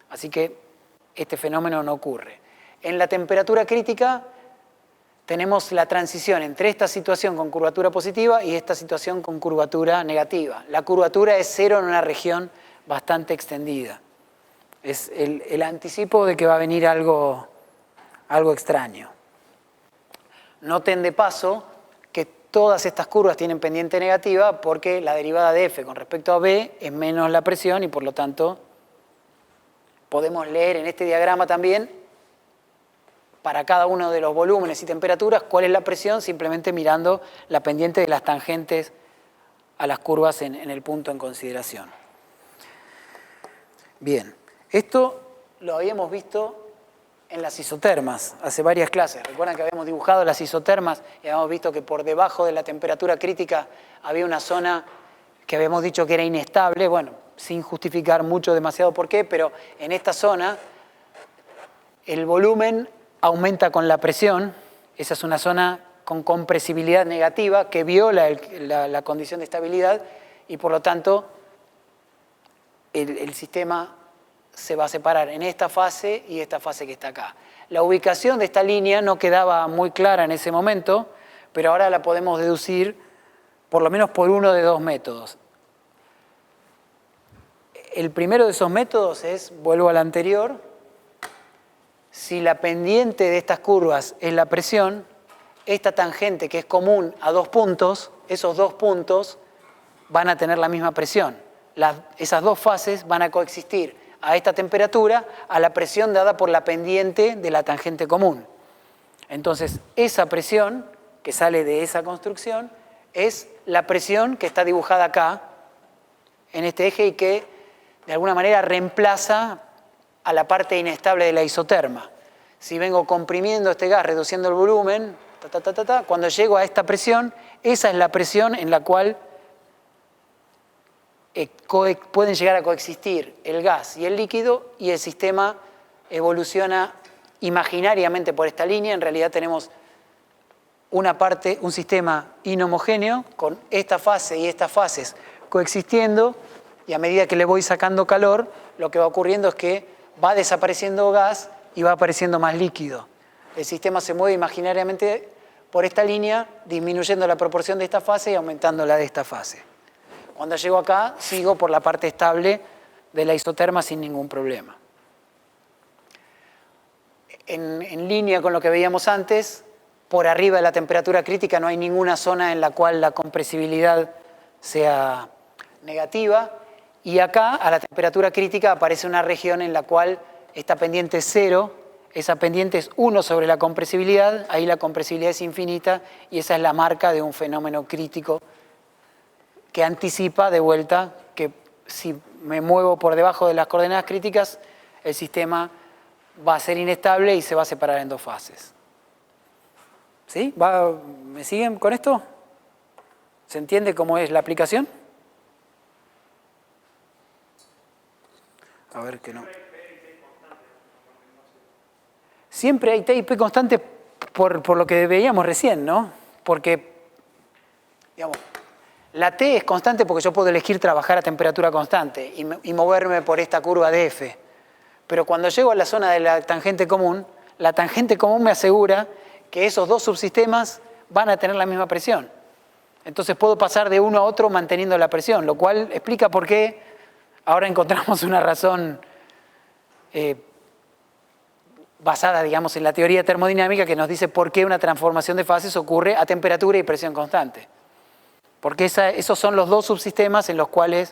Así que este fenómeno no ocurre. En la temperatura crítica tenemos la transición entre esta situación con curvatura positiva y esta situación con curvatura negativa. La curvatura es cero en una región bastante extendida. Es el anticipo de que va a venir algo extraño. Noten de paso que todas estas curvas tienen pendiente negativa porque la derivada de F con respecto a B es menos la presión y por lo tanto podemos leer en este diagrama también, para cada uno de los volúmenes y temperaturas, cuál es la presión, simplemente mirando la pendiente de las tangentes a las curvas en el punto en consideración. Bien, esto lo habíamos visto en las isotermas, hace varias clases. Recuerdan que habíamos dibujado las isotermas y habíamos visto que por debajo de la temperatura crítica había una zona que habíamos dicho que era inestable, bueno, sin justificar mucho demasiado por qué, pero en esta zona el volumen aumenta con la presión. Esa es una zona con compresibilidad negativa que viola la condición de estabilidad y por lo tanto el sistema se va a separar en esta fase y esta fase que está acá. La ubicación de esta línea no quedaba muy clara en ese momento, pero ahora la podemos deducir por lo menos por uno de dos métodos. El primero de esos métodos es, vuelvo al anterior, si la pendiente de estas curvas es la presión, esta tangente que es común a dos puntos, esos dos puntos van a tener la misma presión. Esas dos fases van a coexistir a esta temperatura a la presión dada por la pendiente de la tangente común. Entonces, esa presión que sale de esa construcción es la presión que está dibujada acá en este eje y que de alguna manera reemplaza a la parte inestable de la isoterma. Si vengo comprimiendo este gas, reduciendo el volumen, cuando llego a esta presión, esa es la presión en la cual pueden llegar a coexistir el gas y el líquido y el sistema evoluciona imaginariamente por esta línea. En realidad tenemos un sistema inhomogéneo con esta fase y estas fases coexistiendo y a medida que le voy sacando calor, lo que va ocurriendo es que va desapareciendo gas y va apareciendo más líquido. El sistema se mueve imaginariamente por esta línea, disminuyendo la proporción de esta fase y aumentando la de esta fase. Cuando llego acá, sigo por la parte estable de la isoterma sin ningún problema. En línea con lo que veíamos antes, por arriba de la temperatura crítica no hay ninguna zona en la cual la compresibilidad sea negativa. Y acá, a la temperatura crítica, aparece una región en la cual esta pendiente es 0, esa pendiente es 1 sobre la compresibilidad, ahí la compresibilidad es infinita y esa es la marca de un fenómeno crítico que anticipa de vuelta que si me muevo por debajo de las coordenadas críticas, el sistema va a ser inestable y se va a separar en dos fases. ¿Sí? ¿Me siguen con esto? ¿Se entiende cómo es la aplicación? A ver que no. Siempre hay T y P constante por lo que veíamos recién, ¿no? Porque, digamos, la T es constante porque yo puedo elegir trabajar a temperatura constante y moverme por esta curva de F. Pero cuando llego a la zona de la tangente común me asegura que esos dos subsistemas van a tener la misma presión. Entonces puedo pasar de uno a otro manteniendo la presión, lo cual explica por qué ahora encontramos una razón basada, digamos, en la teoría termodinámica que nos dice por qué una transformación de fases ocurre a temperatura y presión constante. Porque esos son los dos subsistemas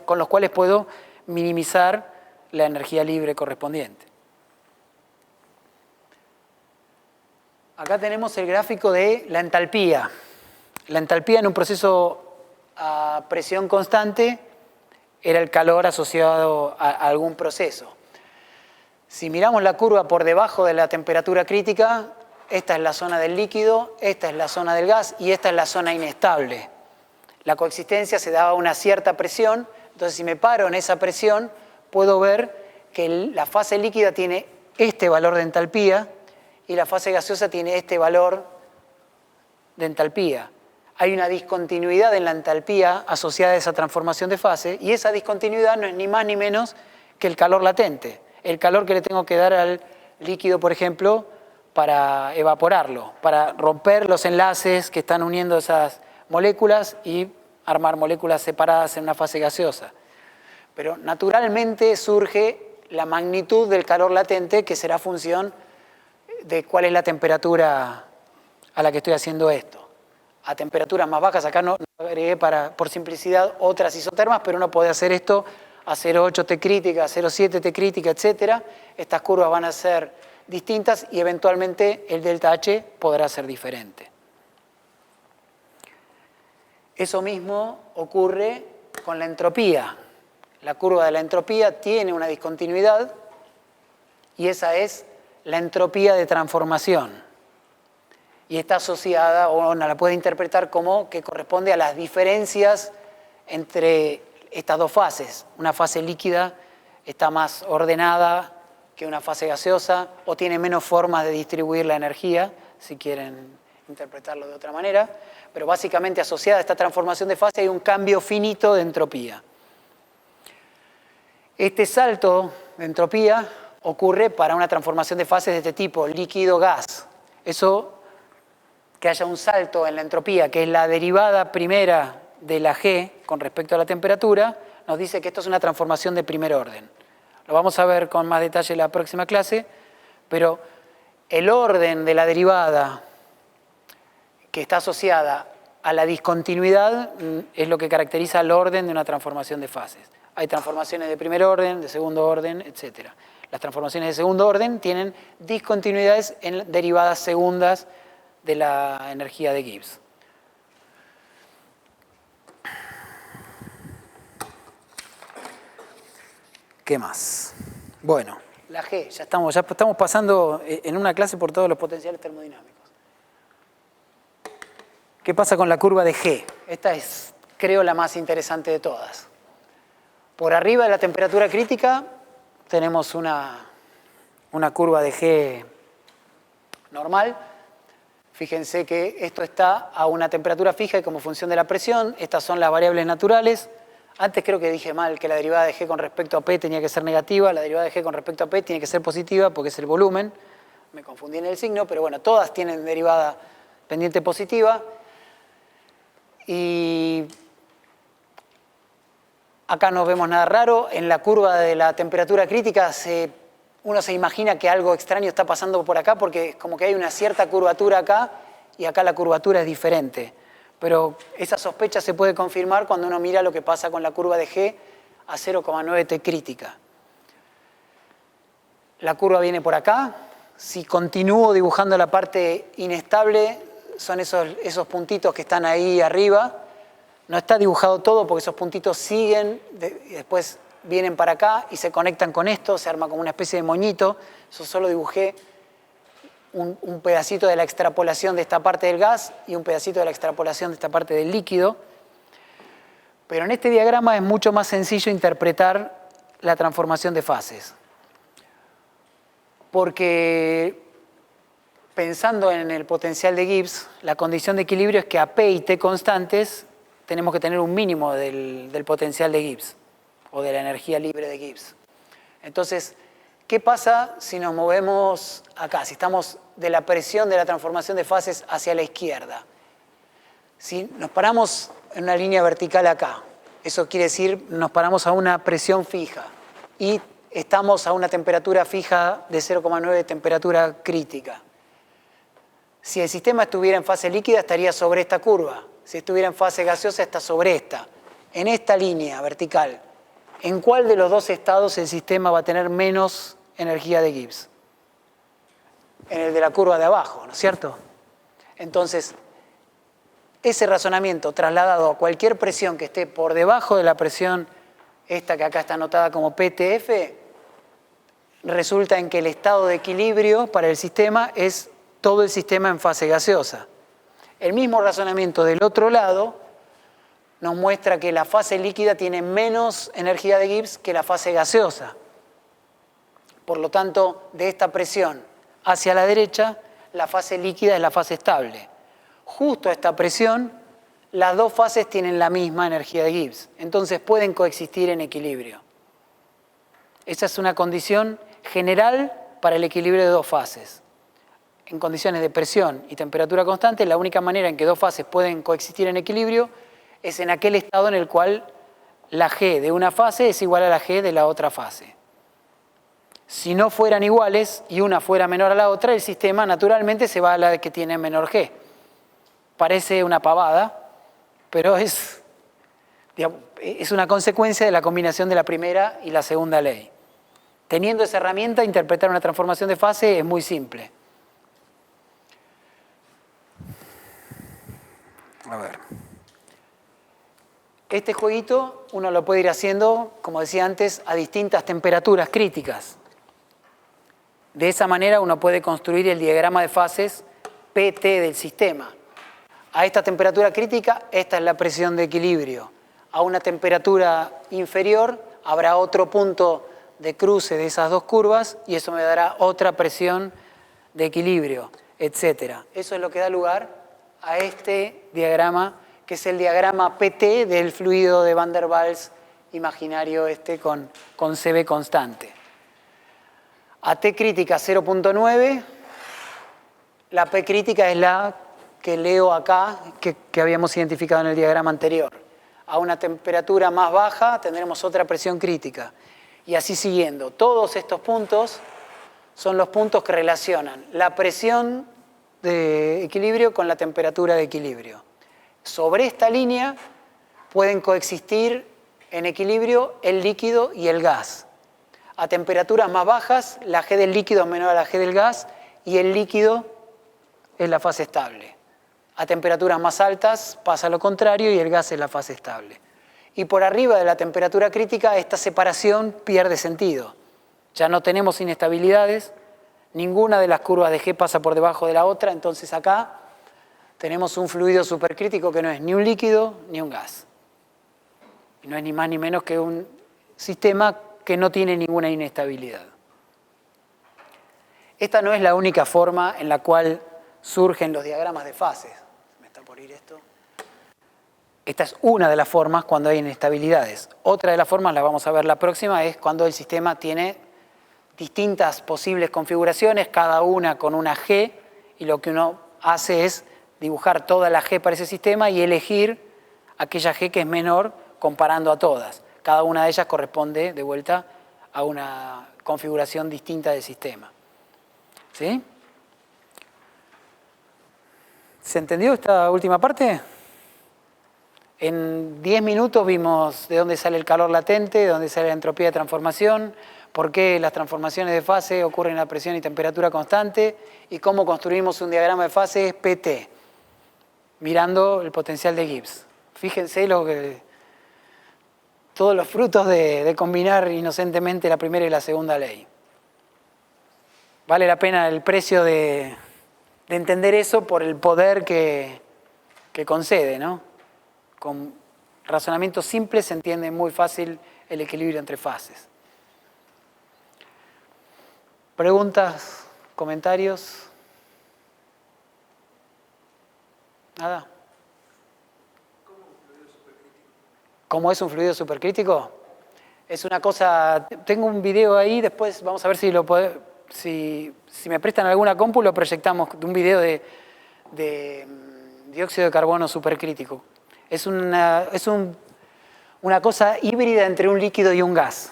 con los cuales puedo minimizar la energía libre correspondiente. Acá tenemos el gráfico de la entalpía. La entalpía en un proceso a presión constante era el calor asociado a algún proceso. Si miramos la curva por debajo de la temperatura crítica, esta es la zona del líquido, esta es la zona del gas y esta es la zona inestable. La coexistencia se daba a una cierta presión, entonces si me paro en esa presión, puedo ver que la fase líquida tiene este valor de entalpía y la fase gaseosa tiene este valor de entalpía. Hay una discontinuidad en la entalpía asociada a esa transformación de fase y esa discontinuidad no es ni más ni menos que el calor latente, el calor que le tengo que dar al líquido, por ejemplo, para evaporarlo, para romper los enlaces que están uniendo esas moléculas y armar moléculas separadas en una fase gaseosa. Pero naturalmente surge la magnitud del calor latente que será función de cuál es la temperatura a la que estoy haciendo esto. A temperaturas más bajas, acá no agregué por simplicidad otras isotermas, pero uno puede hacer esto a 0,8 T crítica, a 0,7 T crítica, etc. Estas curvas van a ser distintas y eventualmente el delta H podrá ser diferente. Eso mismo ocurre con la entropía. La curva de la entropía tiene una discontinuidad y esa es la entropía de transformación. Y está asociada, o uno la puede interpretar como que corresponde a las diferencias entre estas dos fases. Una fase líquida está más ordenada que una fase gaseosa o tiene menos formas de distribuir la energía, si quieren interpretarlo de otra manera, pero básicamente asociada a esta transformación de fase hay un cambio finito de entropía. Este salto de entropía ocurre para una transformación de fases de este tipo, líquido-gas. Eso, que haya un salto en la entropía, que es la derivada primera de la G con respecto a la temperatura, nos dice que esto es una transformación de primer orden. Lo vamos a ver con más detalle en la próxima clase, pero el orden de la derivada que está asociada a la discontinuidad es lo que caracteriza el orden de una transformación de fases. Hay transformaciones de primer orden, de segundo orden, etc. Las transformaciones de segundo orden tienen discontinuidades en derivadas segundas de la energía de Gibbs. ¿Qué más? Bueno, la G, ya estamos pasando en una clase por todos los potenciales termodinámicos. ¿Qué pasa con la curva de G? Esta es, creo, la más interesante de todas. Por arriba de la temperatura crítica tenemos una curva de G normal. Fíjense que esto está a una temperatura fija y como función de la presión. Estas son las variables naturales. Antes creo que dije mal que la derivada de G con respecto a P tenía que ser negativa. La derivada de G con respecto a P tiene que ser positiva porque es el volumen. Me confundí en el signo, pero bueno, todas tienen derivada pendiente positiva. Y acá no vemos nada raro. En la curva de la temperatura crítica uno se imagina que algo extraño está pasando por acá porque es como que hay una cierta curvatura acá y acá la curvatura es diferente. Pero esa sospecha se puede confirmar cuando uno mira lo que pasa con la curva de G a 0,9 T crítica. La curva viene por acá. Si continúo dibujando la parte inestable, son esos puntitos que están ahí arriba. No está dibujado todo porque esos puntitos siguen y después vienen para acá y se conectan con esto, se arma como una especie de moñito. Yo solo dibujé un pedacito de la extrapolación de esta parte del gas y un pedacito de la extrapolación de esta parte del líquido. Pero en este diagrama es mucho más sencillo interpretar la transformación de fases. Porque pensando en el potencial de Gibbs, la condición de equilibrio es que a P y T constantes tenemos que tener un mínimo del potencial de Gibbs o de la energía libre de Gibbs. Entonces, ¿qué pasa si nos movemos acá? Si estamos de la presión de la transformación de fases hacia la izquierda. Si nos paramos en una línea vertical acá, eso quiere decir nos paramos a una presión fija y estamos a una temperatura fija de 0,9 temperatura crítica. Si el sistema estuviera en fase líquida estaría sobre esta curva. Si estuviera en fase gaseosa está sobre esta. En esta línea vertical, ¿en cuál de los dos estados el sistema va a tener menos energía de Gibbs? En el de la curva de abajo, ¿no es cierto? Entonces, ese razonamiento trasladado a cualquier presión que esté por debajo de la presión, esta que acá está anotada como PTF, resulta en que el estado de equilibrio para el sistema es todo el sistema en fase gaseosa. El mismo razonamiento del otro lado nos muestra que la fase líquida tiene menos energía de Gibbs que la fase gaseosa. Por lo tanto, de esta presión hacia la derecha, la fase líquida es la fase estable. Justo a esta presión, las dos fases tienen la misma energía de Gibbs. Entonces pueden coexistir en equilibrio. Esa es una condición general para el equilibrio de dos fases. En condiciones de presión y temperatura constante, la única manera en que dos fases pueden coexistir en equilibrio es en aquel estado en el cual la G de una fase es igual a la G de la otra fase. Si no fueran iguales y una fuera menor a la otra, el sistema naturalmente se va a la que tiene menor G. Parece una pavada, pero es Es una consecuencia de la combinación de la primera y la segunda ley. Teniendo esa herramienta, interpretar una transformación de fase es muy simple. A ver. Este jueguito uno lo puede ir haciendo, como decía antes, a distintas temperaturas críticas. De esa manera uno puede construir el diagrama de fases PT del sistema. A esta temperatura crítica, esta es la presión de equilibrio. A una temperatura inferior habrá otro punto de cruce de esas dos curvas y eso me dará otra presión de equilibrio, etc. Eso es lo que da lugar a este diagrama, que es el diagrama PT del fluido de Van der Waals imaginario con CB constante. A T crítica 0.9, la P crítica es la que leo acá, que habíamos identificado en el diagrama anterior. A una temperatura más baja tendremos otra presión crítica. Y así siguiendo. Todos estos puntos son los puntos que relacionan la presión de equilibrio con la temperatura de equilibrio. Sobre esta línea pueden coexistir en equilibrio el líquido y el gas. A temperaturas más bajas, la G del líquido es menor a la G del gas y el líquido es la fase estable. A temperaturas más altas pasa lo contrario y el gas es la fase estable. Y por arriba de la temperatura crítica, esta separación pierde sentido. Ya no tenemos inestabilidades, ninguna de las curvas de G pasa por debajo de la otra, entonces acá tenemos un fluido supercrítico que no es ni un líquido ni un gas. Y no es ni más ni menos que un sistema que no tiene ninguna inestabilidad. Esta no es la única forma en la cual surgen los diagramas de fases. Me está por ir esto. Esta es una de las formas cuando hay inestabilidades. Otra de las formas, la vamos a ver la próxima, es cuando el sistema tiene distintas posibles configuraciones, cada una con una G, y lo que uno hace es dibujar toda la G para ese sistema y elegir aquella G que es menor comparando a todas. Cada una de ellas corresponde, de vuelta, a una configuración distinta del sistema. ¿Sí? ¿Se entendió esta última parte? En 10 minutos vimos de dónde sale el calor latente, de dónde sale la entropía de transformación, por qué las transformaciones de fase ocurren a presión y temperatura constante y cómo construimos un diagrama de fases PT, mirando el potencial de Gibbs. Fíjense todos los frutos de combinar inocentemente la primera y la segunda ley. Vale la pena el precio de entender eso por el poder que concede, ¿no? Con razonamientos simples se entiende muy fácil el equilibrio entre fases. ¿Preguntas? ¿Comentarios? ¿Nada? ¿Cómo es un fluido supercrítico? Es una cosa... Tengo un video ahí, después vamos a ver si me prestan alguna compu, lo proyectamos de un video de dióxido de carbono supercrítico. Es una cosa híbrida entre un líquido y un gas.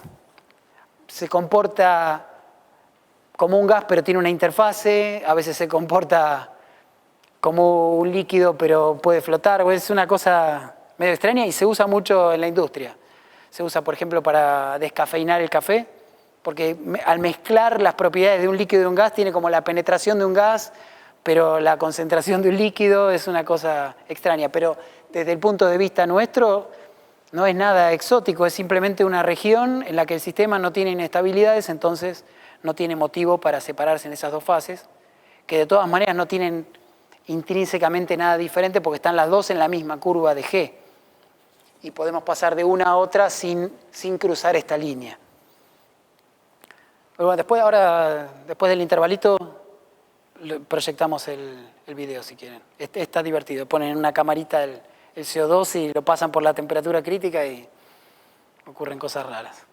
Se comporta como un gas, pero tiene una interfase. A veces se comporta como un líquido, pero puede flotar. Es una cosa medio extraña y se usa mucho en la industria. Se usa, por ejemplo, para descafeinar el café, porque al mezclar las propiedades de un líquido y de un gas, tiene como la penetración de un gas, pero la concentración de un líquido es una cosa extraña. Pero desde el punto de vista nuestro, no es nada exótico, es simplemente una región en la que el sistema no tiene inestabilidades, entonces no tiene motivo para separarse en esas dos fases, que de todas maneras no tienen intrínsecamente nada diferente porque están las dos en la misma curva de G. Y podemos pasar de una a otra sin cruzar esta línea. Pero bueno, después del intervalito, proyectamos el video si quieren. Está divertido. Ponen en una camarita el CO2 y lo pasan por la temperatura crítica y ocurren cosas raras.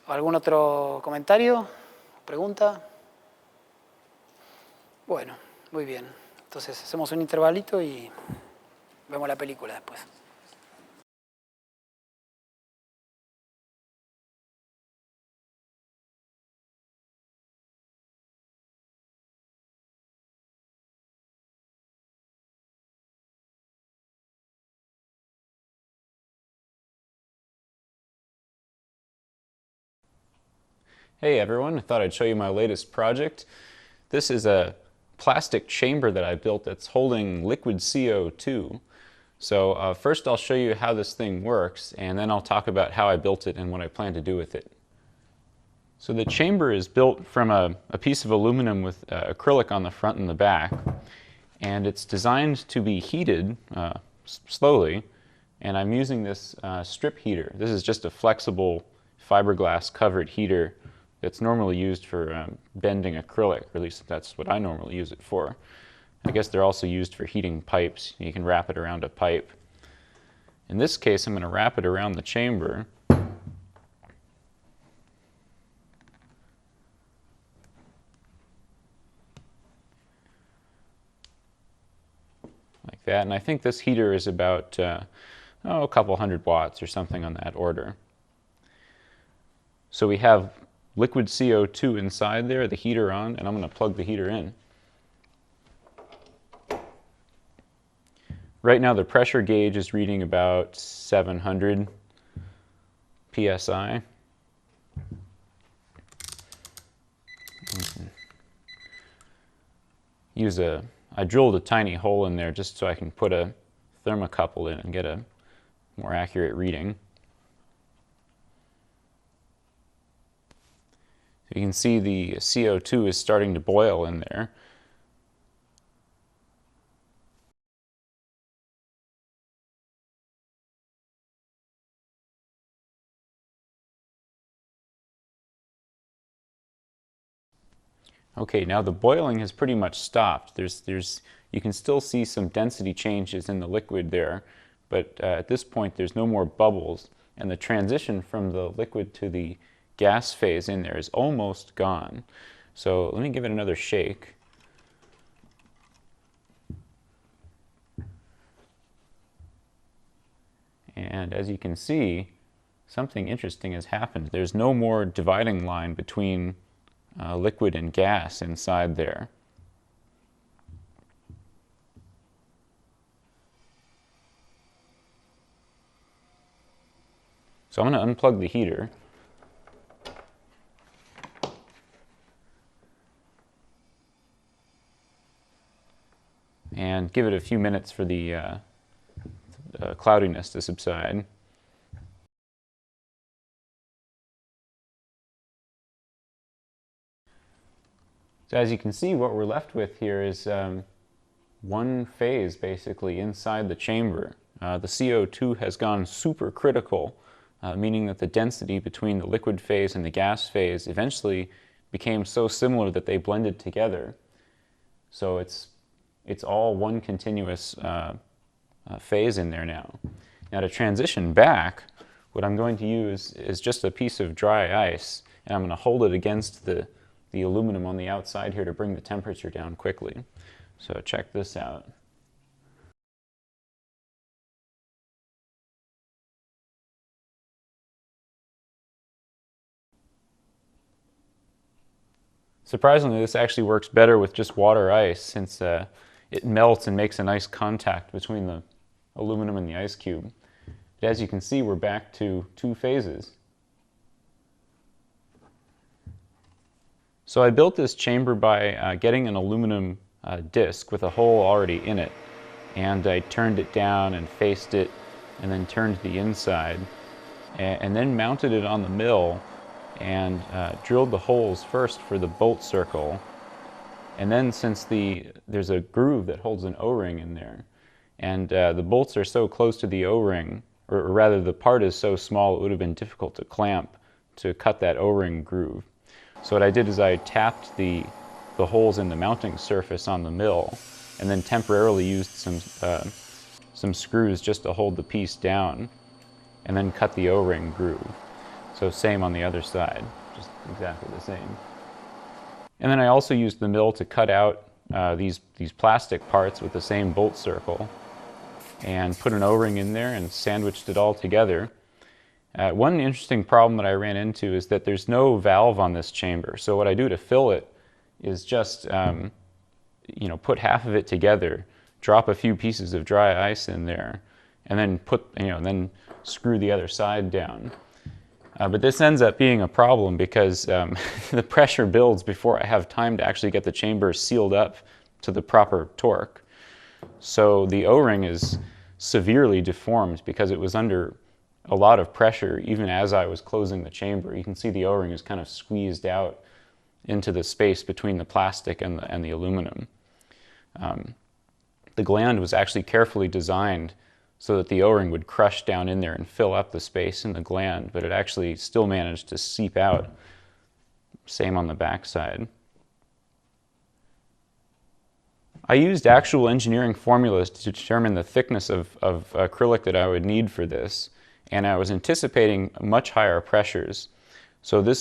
¿Algún otro comentario? ¿Pregunta? Bueno, muy bien. Entonces hacemos un intervalito y vemos la película después. Hey everyone, I thought I'd show you my latest project. This is a plastic chamber that I built that's holding liquid CO2. So first I'll show you how this thing works, and then I'll talk about how I built it and what I plan to do with it. So the chamber is built from a piece of aluminum with acrylic on the front and the back, and it's designed to be heated slowly, and I'm using this strip heater. This is just a flexible fiberglass covered heater that's normally used for bending acrylic, or at least that's what I normally use it for. I guess they're also used for heating pipes. You can wrap it around a pipe. In this case, I'm going to wrap it around the chamber. Like that. And I think this heater is about a couple hundred watts or something on that order. So we have liquid CO2 inside there, the heater on, and I'm going to plug the heater in. Right now the pressure gauge is reading about 700 psi. I drilled a tiny hole in there just so I can put a thermocouple in and get a more accurate reading. You can see the CO2 is starting to boil in there. Okay, now the boiling has pretty much stopped. You can still see some density changes in the liquid there, but at this point there's no more bubbles, and the transition from the liquid to the gas phase in there is almost gone. So let me give it another shake. And as you can see, something interesting has happened. There's no more dividing line between liquid and gas inside there. So I'm going to unplug the heater. And give it a few minutes for the cloudiness to subside. So as you can see, what we're left with here is one phase basically inside the chamber. The CO2 has gone supercritical, meaning that the density between the liquid phase and the gas phase eventually became so similar that they blended together. So it's all one continuous phase in there now. Now to transition back, what I'm going to use is just a piece of dry ice, and I'm going to hold it against the aluminum on the outside here to bring the temperature down quickly. So check this out. Surprisingly, this actually works better with just water ice, since it melts and makes a nice contact between the aluminum and the ice cube. But as you can see, we're back to two phases. So I built this chamber by getting an aluminum disc with a hole already in it, and I turned it down and faced it, and then turned the inside, and then mounted it on the mill and drilled the holes first for the bolt circle. And then, since there's a groove that holds an O-ring in there, and the bolts are so close to the O-ring, or rather the part is so small it would have been difficult to clamp to cut that O-ring groove. So what I did is I tapped the holes in the mounting surface on the mill, and then temporarily used some screws just to hold the piece down, and then cut the O-ring groove. So same on the other side, just exactly the same. And then I also used the mill to cut out these plastic parts with the same bolt circle, and put an O-ring in there and sandwiched it all together. One interesting problem that I ran into is that there's no valve on this chamber. So what I do to fill it is just put half of it together, drop a few pieces of dry ice in there, and then then screw the other side down. But this ends up being a problem because the pressure builds before I have time to actually get the chamber sealed up to the proper torque. So the O-ring is severely deformed because it was under a lot of pressure even as I was closing the chamber. You can see the O-ring is kind of squeezed out into the space between the plastic and the aluminum. The gland was actually carefully designed so that the O-ring would crush down in there and fill up the space in the gland, but it actually still managed to seep out. Same on the back side. I used actual engineering formulas to determine the thickness of acrylic that I would need for this, and I was anticipating much higher pressures. So the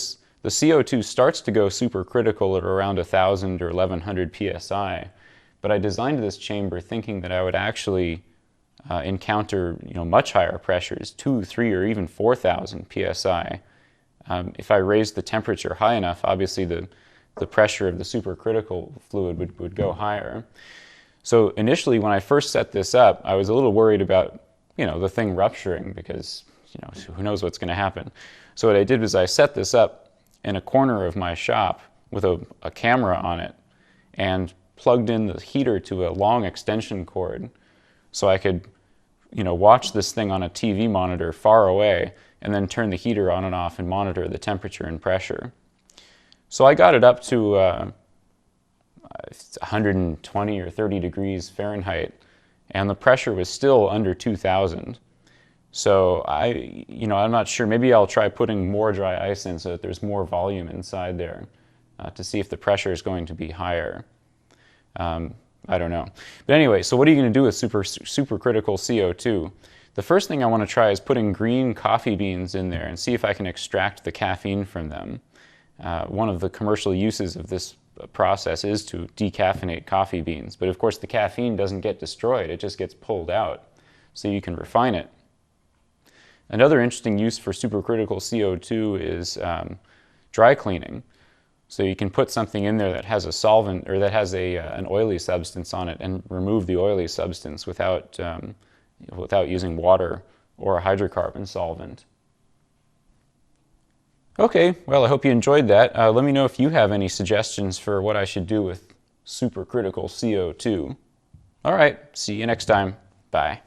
CO2 starts to go supercritical at around 1,000 or 1,100 psi, but I designed this chamber thinking that I would actually encounter much higher pressures, 2, 3, or even 4,000 psi. If I raised the temperature high enough, obviously the pressure of the supercritical fluid would go higher. So initially, when I first set this up, I was a little worried about the thing rupturing because who knows what's going to happen. So what I did was I set this up in a corner of my shop with a camera on it and plugged in the heater to a long extension cord so I could watch this thing on a TV monitor far away and then turn the heater on and off and monitor the temperature and pressure. So I got it up to 120 or 30 degrees Fahrenheit, and the pressure was still under 2,000. So I'm not sure. Maybe I'll try putting more dry ice in so that there's more volume inside there to see if the pressure is going to be higher. I don't know. But anyway, so what are you going to do with supercritical CO2? The first thing I want to try is putting green coffee beans in there and see if I can extract the caffeine from them. One of the commercial uses of this process is to decaffeinate coffee beans. But of course, the caffeine doesn't get destroyed. It just gets pulled out so you can refine it. Another interesting use for supercritical CO2 is dry cleaning. So you can put something in there that has a solvent or that has an oily substance on it and remove the oily substance without using water or a hydrocarbon solvent. Okay, well, I hope you enjoyed that. Let me know if you have any suggestions for what I should do with supercritical CO2. All right, see you next time. Bye.